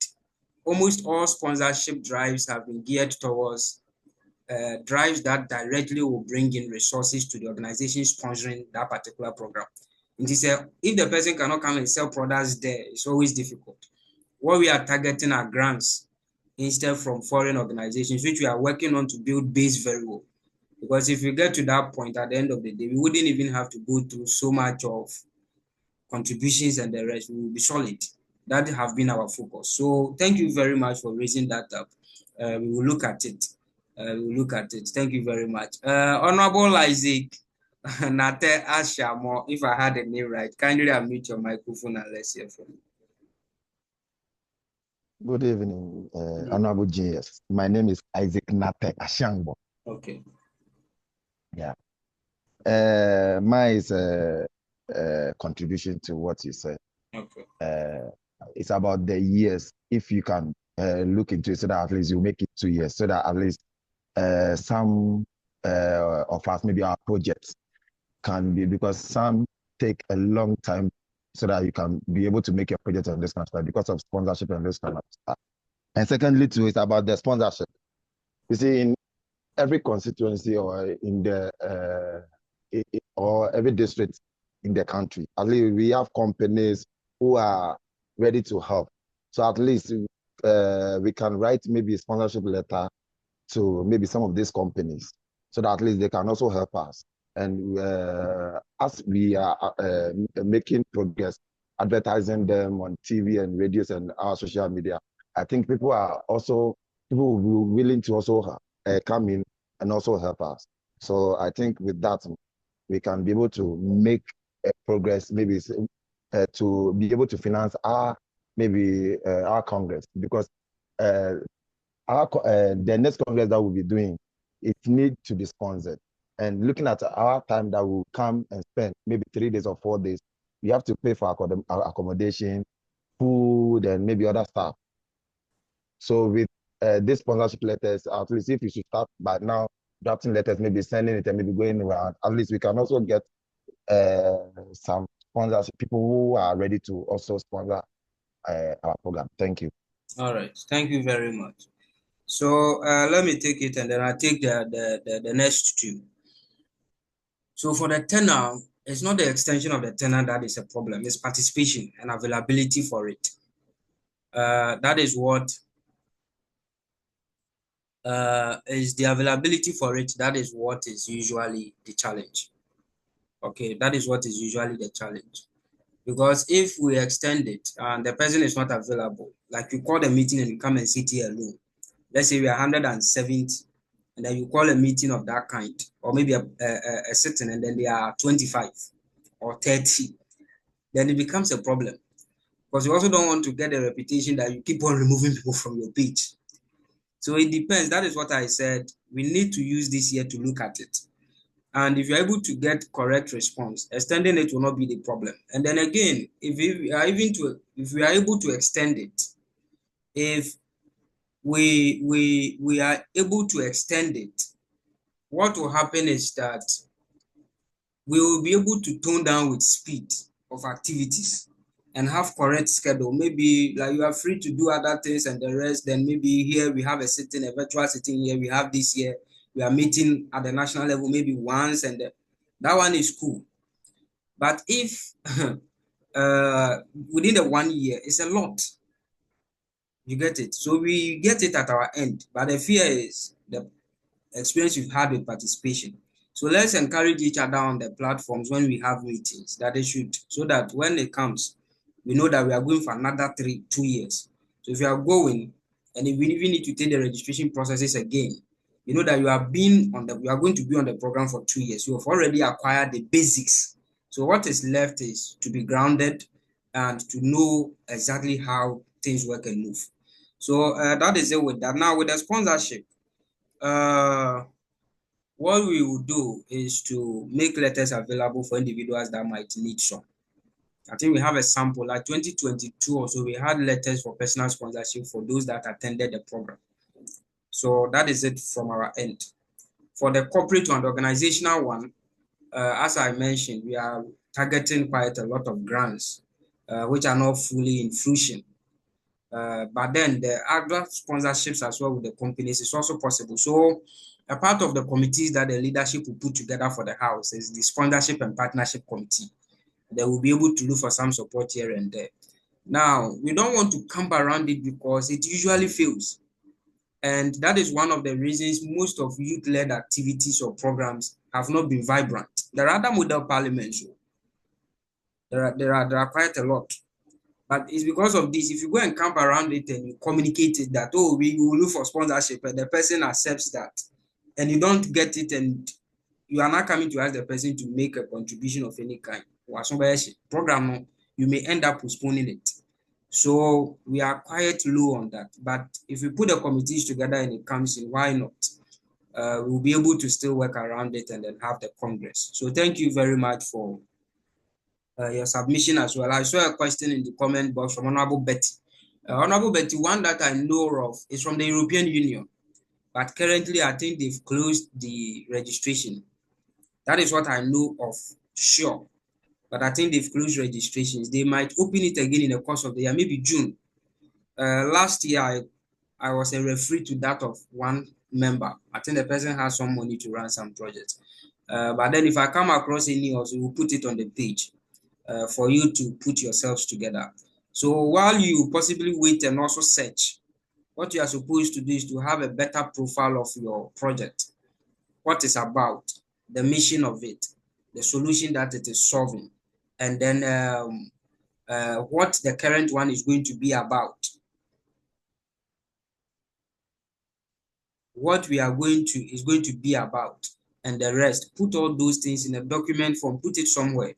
almost all sponsorship drives have been geared towards drives that directly will bring in resources to the organization sponsoring that particular program. It is if the person cannot come and sell products there, it's always difficult. What we are targeting are grants instead from foreign organizations, which we are working on to build base very well. Because if we get to that point at the end of the day, we wouldn't even have to go through so much of contributions and the rest. We will be solid. That have been our focus. So thank you very much for raising that up. We will look at it. We will look at it. Thank you very much. Honorable Isaac Nate Ashamo, if I had the name right, kindly unmute your microphone and let's hear from you. Good evening, Honorable JS. My name is Isaac Nate Ashangbo. Okay. Yeah. Mine is a contribution to what you said. Okay. It's about the years. If you can look into it so that at least you make it 2 years, so that at least some of us, maybe our projects can be, because some take a long time so that you can be able to make your project on this kind of stuff because of sponsorship and this kind of stuff. And secondly, too, it's about the sponsorship. You see, in every constituency or in the or every district in the country, at least we have companies who are ready to help. So at least we can write maybe a sponsorship letter to maybe some of these companies so that at least they can also help us. And as we are making progress, advertising them on TV and radios and our social media, I think people will be willing to also come in and also help us. So I think with that, we can be able to make progress, maybe to be able to finance our Congress, because the next Congress that we'll be doing, it needs to be sponsored. And looking at our time that we'll come and spend maybe 3 days or 4 days, we have to pay for our accommodation, food, and maybe other stuff. So with these sponsorship letters, at least if you should start by now drafting letters, maybe sending it and maybe going around, at least we can also get some sponsors, people who are ready to also sponsor our program. Thank you. All right. Thank you very much. So let me take it and then I'll take the next two. So for the tenure, it's not the extension of the tenure that is a problem. It's participation and availability for it. That is what is the availability for it. That is what is usually the challenge. Okay, that is what is usually the challenge. Because if we extend it and the person is not available, like you call a meeting and you come and sit here alone. Let's say we are 170, and then you call a meeting of that kind, or maybe a sitting, and then there are 25 or 30, then it becomes a problem. Because you also don't want to get a reputation that you keep on removing people from your page. So it depends. That is what I said. We need to use this year to look at it. And if you're able to get correct response, extending it will not be the problem. And then again, if we are able to extend it, if we are able to extend it, what will happen is that we will be able to tone down with speed of activities and have correct schedule. Maybe like you are free to do other things and the rest, then maybe here we have a virtual sitting here, we have this year, we are meeting at the national level maybe once, and that one is cool. But if within the 1 year, it's a lot. You get it? So we get it at our end, but the fear is the experience we've had with participation. So let's encourage each other on the platforms when we have meetings that they should, so that when it comes, we know that we are going for another 2 years. So if you are going, and if we even need to take the registration processes again, you know that you are going to be on the program for 2 years. You have already acquired the basics. So what is left is to be grounded and to know exactly how things work and move. So that is it with that. Now with the sponsorship, what we will do is to make letters available for individuals that might need some. I think we have a sample, like 2022 or so, we had letters for personal sponsorship for those that attended the program. So that is it from our end. For the corporate and organizational one, as I mentioned, we are targeting quite a lot of grants, which are not fully in fruition. But then the other sponsorships as well with the companies is also possible. So a part of the committees that the leadership will put together for the house is the sponsorship and partnership committee. They will be able to look for some support here and there. Now, we don't want to camp around it because it usually fails. And that is one of the reasons most of youth-led activities or programs have not been vibrant. There are other model parliaments. There are quite a lot. But it's because of this. If you go and camp around it and you communicate it that, oh, we will look for sponsorship, and the person accepts that, and you don't get it, and you are not coming to ask the person to make a contribution of any kind, program, you may end up postponing it. So we are quite low on that. But if we put the committees together and it comes in, why not? We'll be able to still work around it and then have the Congress. So thank you very much for your submission as well. I saw a question in the comment box from Honorable Betty. Honorable Betty, one that I know of is from the European Union, but currently I think they've closed the registration. That is what I know of, sure. But I think they've closed registrations. They might open it again in the course of the year, maybe June. Last year, I was a referee to that of one member. I think the person has some money to run some projects. But then if I come across any also, we'll put it on the page for you to put yourselves together. So while you possibly wait and also search, what you are supposed to do is to have a better profile of your project, what it's about, the mission of it, the solution that it is solving, and then what the current one is going to be about. What we are going to be about, and the rest. Put all those things in a document form, put it somewhere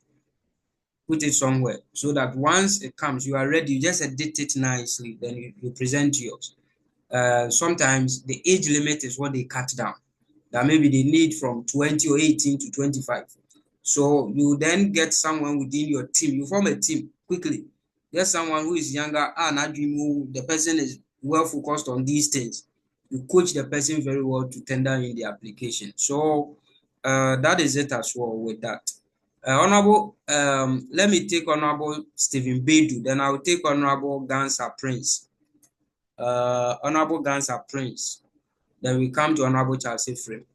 so that once it comes, you are ready. You just edit it nicely, then you present yours. Sometimes the age limit is what they cut down, that maybe they need from 20 or 18 to 25. So you then get someone within your team. You form a team quickly. Get someone who is younger. The person is well focused on these things. You coach the person very well to tender in the application. So that is it as well with that. Honorable, let me take Honorable Stephen Bedu, then I will take Honorable Gansa Prince. Honorable Gansa Prince. Then we come to Honorable Charles Ephraim.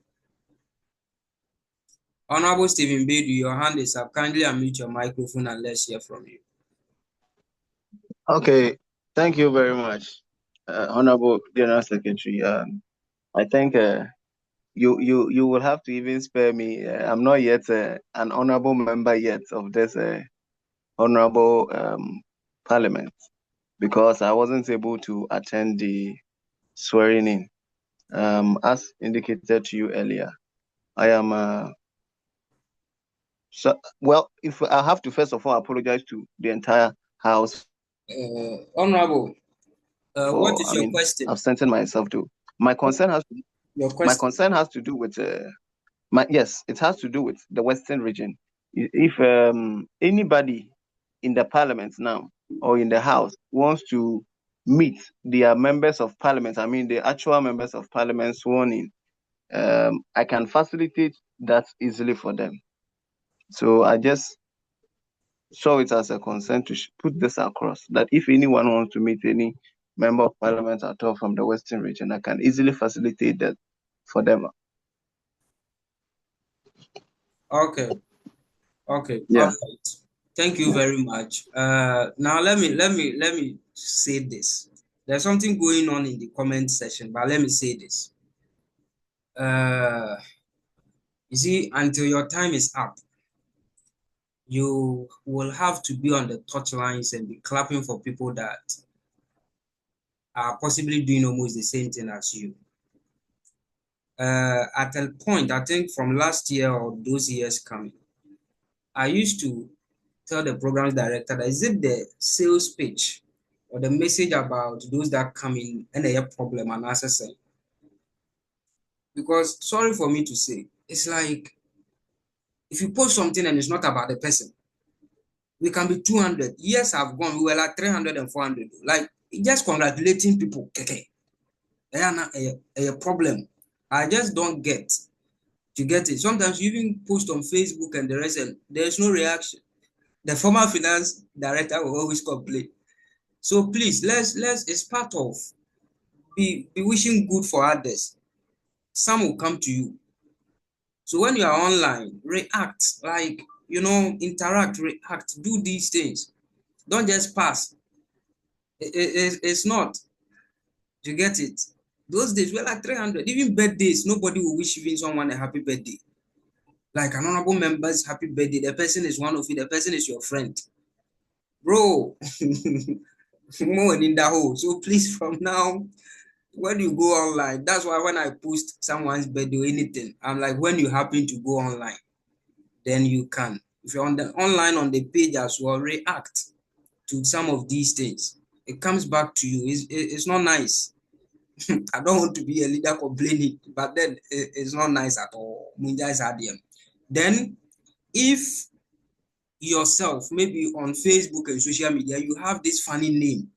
Honorable Stephen Bedu, your hand is up. Kindly unmute your microphone and let's hear from you. Okay, thank you very much, Honorable General Secretary. I think you will have to even spare me. I'm not yet an honorable member yet of this honorable parliament because I wasn't able to attend the swearing in. As indicated to you earlier, I am if I have to first of all apologize to the entire House. Honorable, what is your question? Absenting myself to my concern has to. My concern has to do with it has to do with the Western region. If anybody in the Parliament now or in the House wants to meet their members of Parliament, the actual members of Parliament sworn in, I can facilitate that easily for them. So I just saw it as a concern to put this across, that if anyone wants to meet any member of Parliament at all from the Western region, I can easily facilitate that for them. Okay. Yeah. All right. Thank you very much. Now let me say this. There's something going on in the comment section, but let me say this. You see, until your time is up, you will have to be on the touch lines and be clapping for people that are possibly doing almost the same thing as you. At a point, I think from last year or those years coming, I used to tell the program director that is it the sales pitch or the message about those that come in and they have problem and access. Because sorry for me to say, it's like if you post something and it's not about the person, we can be 200. Years have gone, we were like 300 and 400. Like just congratulating people. Okay. A problem. I just don't get to get it. Sometimes you even post on Facebook and the rest, and there's no reaction. The former finance director will always complain. So please, let's it's part of be wishing good for others. some will come to you. So when you are online, react, like, interact, react, do these things. Don't just pass. It's not. You get it? Those days were like 300. Even birthdays, nobody will wish even someone a happy birthday. Like an honorable member's happy birthday, the person is one of you, the person is your friend. Bro, more in the hole. So please, from now, when you go online, that's why when I post someone's birthday or anything, I'm like, when you happen to go online, then you can. If you're online on the page as well, react to some of these things. It comes back to you. It's not nice. I don't want to be a leader complaining, but then it's not nice at all. Then, if yourself, maybe on Facebook and social media, you have this funny name,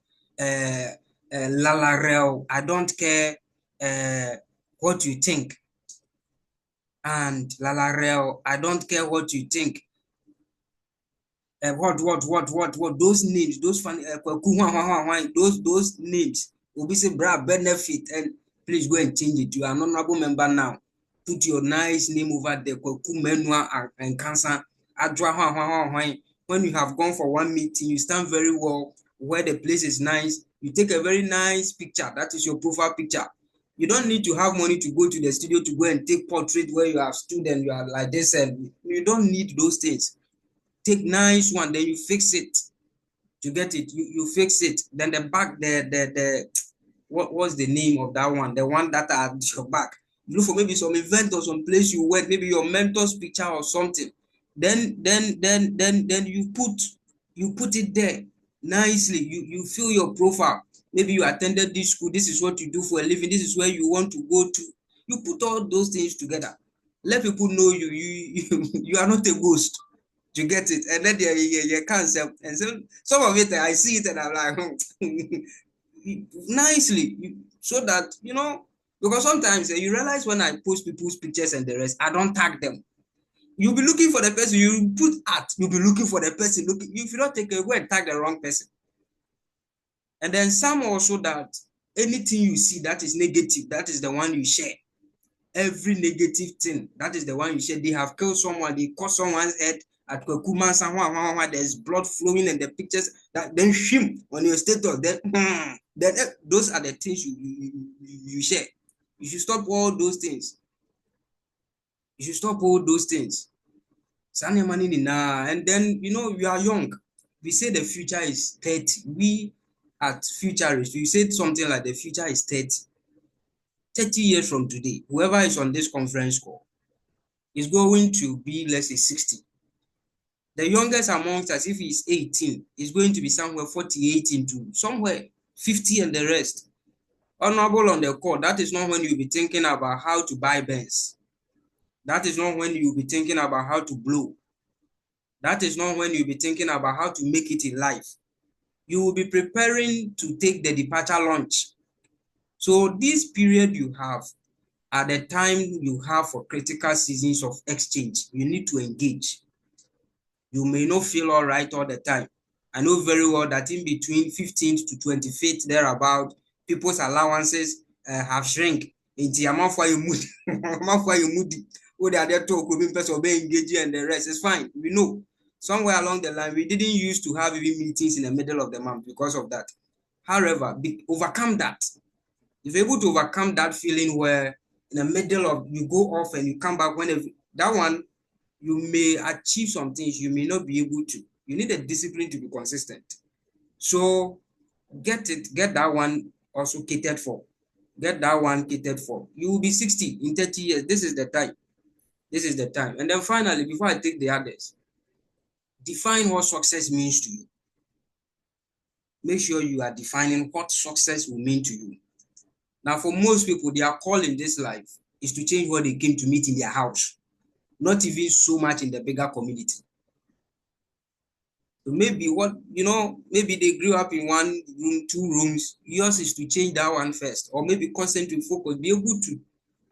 Lalarel, I don't care what you think, and Lalarel, I don't care what you think. What those names, those funny those names will be say benefit, and please go and change it. You are an honorable member now. Put your nice name over there, and cancer. When you have gone for one meeting, you stand very well where the place is nice. You take a very nice picture. That is your profile picture. You don't need to have money to go to the studio to go and take portrait where you have stood and you are like this, and you don't need those things. Take nice one, then you fix it. You get it? You fix it. Then the back, what was the name of that one? The one that at your back. You look for maybe some event or some place you went, maybe your mentor's picture or something. Then you put it there nicely. You fill your profile. Maybe you attended this school. This is what you do for a living. This is where you want to go to. You put all those things together. Let people know you are not a ghost. You get it? And then you can't sell. And so some of it, I see it and I'm like, nicely, so that, because sometimes you realize when I post people's pictures and the rest, I don't tag them. You'll be looking for the person, you put art, you'll be looking for the person. If you don't take a word, tag the wrong person. And then some also that anything you see that is negative, that is the one you share. Every negative thing, that is the one you share. They have killed someone, they cut someone's head at Kwekuma, there's blood flowing and the pictures that then shim on your status. Then those are the things you share. You should stop all those things. You should stop all those things. And then, we are young. We say the future is 30. We at Futurists, we said something like the future is 30. 30 years from today, whoever is on this conference call is going to be, let's say, 60. The youngest amongst us, if he's 18, is going to be somewhere 48 into somewhere 50 and the rest. Honorable on the call, that is not when you'll be thinking about how to buy Benz. That is not when you'll be thinking about how to blow. That is not when you'll be thinking about how to make it in life. You will be preparing to take the departure launch. So this period you have, at the time you have for critical seasons of exchange, you need to engage. You may not feel all right all the time. I know very well that in between 15th to 25th, thereabout, people's allowances have shrink. Into amount for you moody, amount for you moody. Oh, they are there to engage and the rest. It's fine. We know. Somewhere along the line, we didn't used to have even meetings in the middle of the month because of that. However, overcome that. If you're able to overcome that feeling where in the middle of you go off and you come back whenever, that one, you may achieve some things, you may not be able to. You need a discipline to be consistent. So get that one also catered for. Get that one catered for. You will be 60 in 30 years. This is the time. This is the time. And then finally, before I take the others, define what success means to you. Make sure you are defining what success will mean to you. Now, for most people, their call in this life is to change what they came to meet in their house, not even so much in the bigger community. So maybe maybe they grew up in 1 room, 2 rooms. Yours is to change that one first, or maybe constantly focus, be able to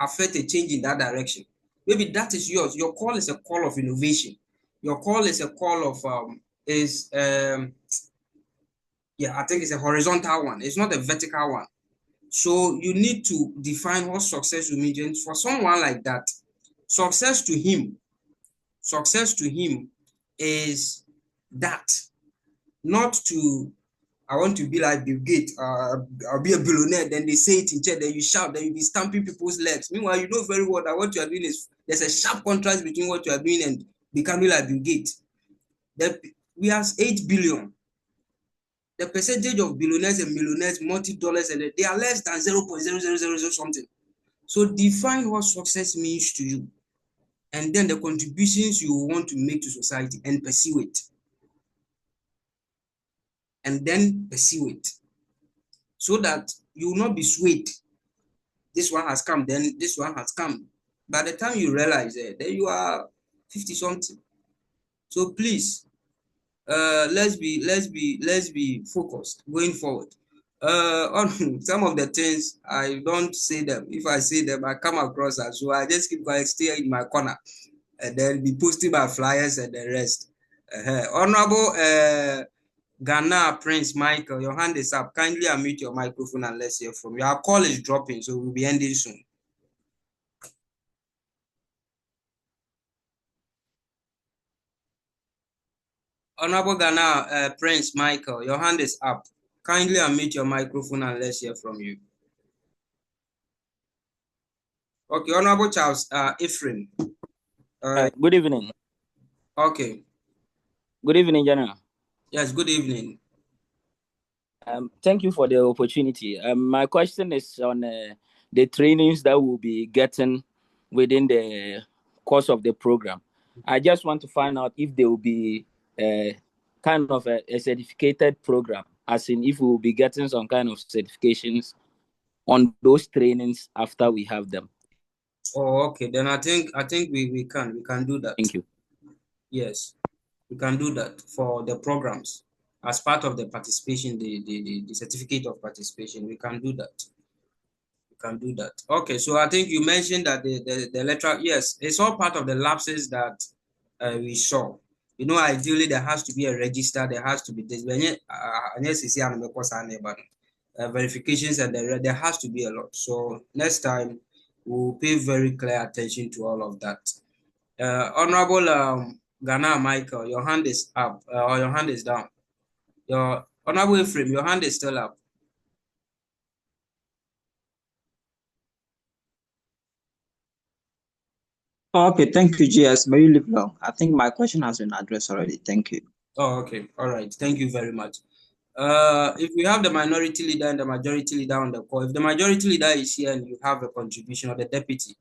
affect a change in that direction. Maybe that is yours. Your call is a call of innovation. Your call is a call of I think it's a horizontal one. It's not a vertical one. So you need to define what success will mean. And for someone like that, success to him is that, not to, I want to be like Bill Gates, I'll be a billionaire, then they say it in chat, then you shout, then you be stamping people's legs. Meanwhile, you know very well that what you are doing is, there's a sharp contrast between what you are doing and becoming like Bill Gates. We have 8 billion. The percentage of billionaires and millionaires, multi-dollars, and they are less than 0.0000 something. So define what success means to you, and then the contributions you want to make to society, and pursue it. And then pursue it, so that you will not be swayed. This one has come, then this one has come. By the time you realize it, then you are 50 something. So please, let's be focused going forward. On some of the things, I don't say them. If I say them, I come across as, so I just keep quiet, stay in my corner, and then be posting my flyers and the rest. Honorable Ghana Prince Michael, your hand is up. Kindly unmute your microphone and let's hear from you. Our call is dropping, so we'll be ending soon. Honorable Ghana Prince Michael, your hand is up. Kindly unmute your microphone and let's hear from you. Okay, Honorable Charles Ephraim. Good evening. Okay. Good evening, General. Yes, good evening. Thank you for the opportunity. My question is on the trainings that we'll be getting within the course of the program. I just want to find out if there will be kind of a certificated program, as in if we will be getting some kind of certifications on those trainings after we have them. Oh, okay. Then I think we can do that. Thank you. Yes, we can do that for the programs as part of the participation, the certificate of participation. We can do that. We can do that. Okay, so I think you mentioned that the electoral, yes, it's all part of the lapses that we saw. You know, ideally there has to be a register, there has to be this, verifications, and there has to be a lot. So next time we'll pay very clear attention to all of that. Honorable Ghana Michael, your hand is up, or your hand is down. Your Honorable Ephraim, your hand is still up. Okay, thank you, GS. May you live long. I think my question has been addressed already. Thank you. Oh, okay. All right. Thank you very much. If we have the minority leader and the majority leader on the call, if the majority leader is here and you have a contribution, or the deputy,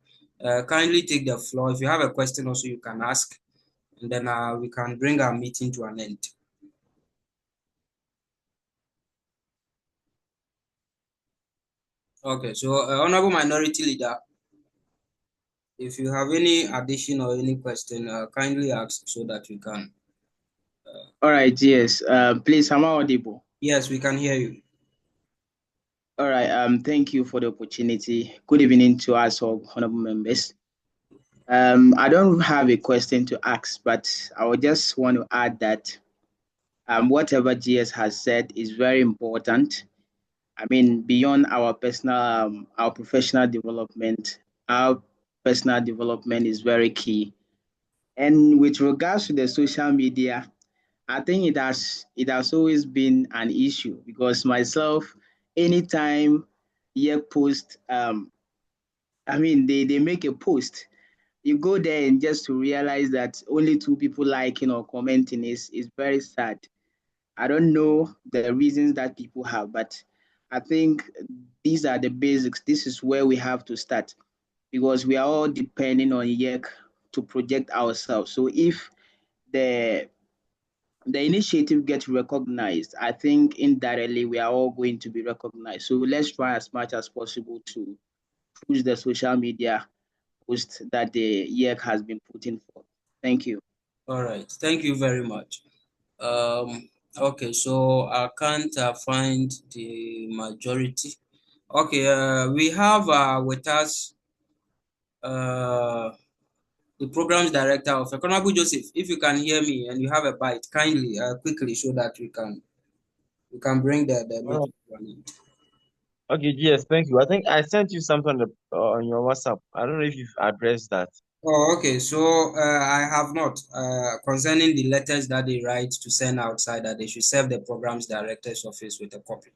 kindly take the floor. If you have a question also, you can ask, and then we can bring our meeting to an end. Okay, so Honorable Minority Leader, if you have any addition or any question, kindly ask so that we can. All right, yes. Please, am I audible? Yes, we can hear you. All right. Thank you for the opportunity. Good evening to us all, honorable members. I don't have a question to ask, but I would just want to add that whatever GS has said is very important. I mean, beyond our personal, our professional development, our personal development is very key. And with regards to the social media, I think it has always been an issue, because myself, anytime YEC post, I mean, they make a post, you go there and just to realize that only 2 people liking or commenting is very sad. I don't know the reasons that people have, but I think these are the basics. This is where we have to start, because we are all depending on YEC to project ourselves. So if the initiative gets recognized, I think indirectly we are all going to be recognized. So let's try as much as possible to push the social media post that the YEC has been putting forth. Thank you. All right. Thank you very much. Okay, so I can't find the majority. Okay, we have with us the programs director of Honorable Joseph. If you can hear me and you have a bite, kindly quickly, so that we can bring the meeting to an end. Okay, yes, thank you. I think I sent you something on your WhatsApp. I don't know if you've addressed that. Oh, okay. So I have not. Concerning the letters that they write to send outside, that they should serve the program's director's office with a copy.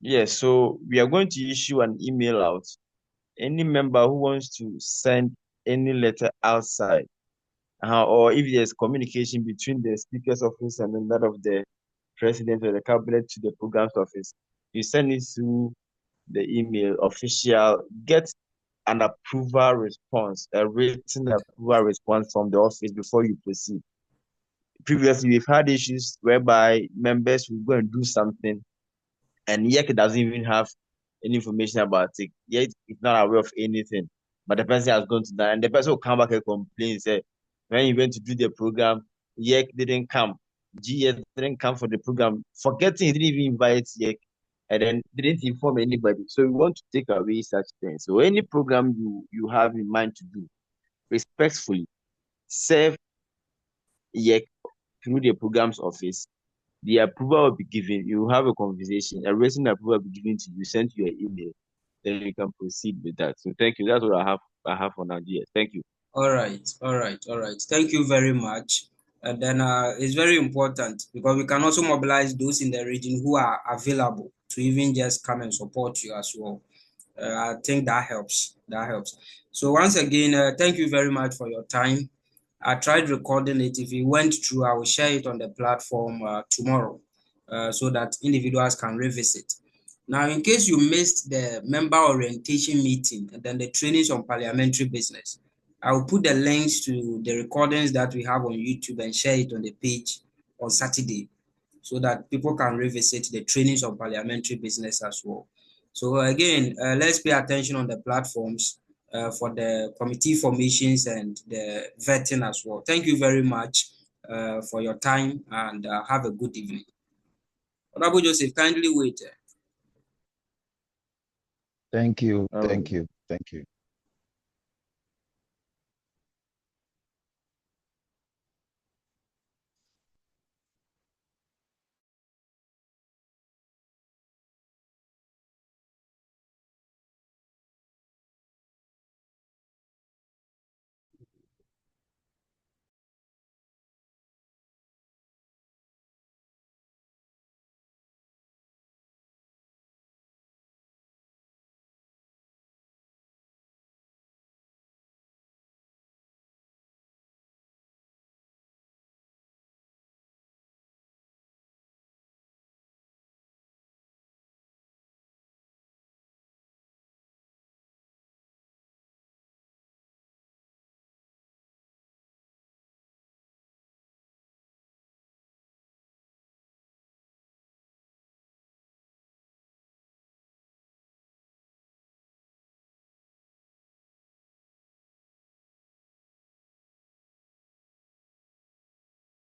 Yes, so we are going to issue an email out. Any member who wants to send any letter outside, or if there's communication between the speaker's office and then that of the president or the cabinet to the program's office, you send it through the email official, get an approval response, a written approval response from the office before you proceed. Previously, we've had issues whereby members will go and do something and YEC doesn't even have any information about it. Yet it's not aware of anything. But the person has gone to that, and the person will come back and complain, say, when you went to do the program, YEC didn't come. GS didn't come for the program, forgetting he didn't even invite YEC, and then didn't inform anybody. So we want to take away such things. So any program you have in mind to do, respectfully, serve YEC through the program's office. The approval will be given. You have a conversation. A written approval will be given to you, sent you an email. Then you can proceed with that. So thank you. That's what I have for now. Yes. Thank you. All right, all right, all right. Thank you very much. And then it's very important because we can also mobilize those in the region who are available to even just come and support you as well. I think that helps. That helps. So once again, thank you very much for your time. I tried recording it. If it went through, I will share it on the platform tomorrow so that individuals can revisit. Now, in case you missed the member orientation meeting and then the trainings on parliamentary business, I will put the links to the recordings that we have on YouTube and share it on the page on Saturday so that people can revisit the trainings on parliamentary business as well. So again, let's pay attention on the platforms for the committee formations and the vetting as well. Thank you very much for your time and have a good evening. Honorable Joseph, kindly wait. Thank you. Thank you. Thank you.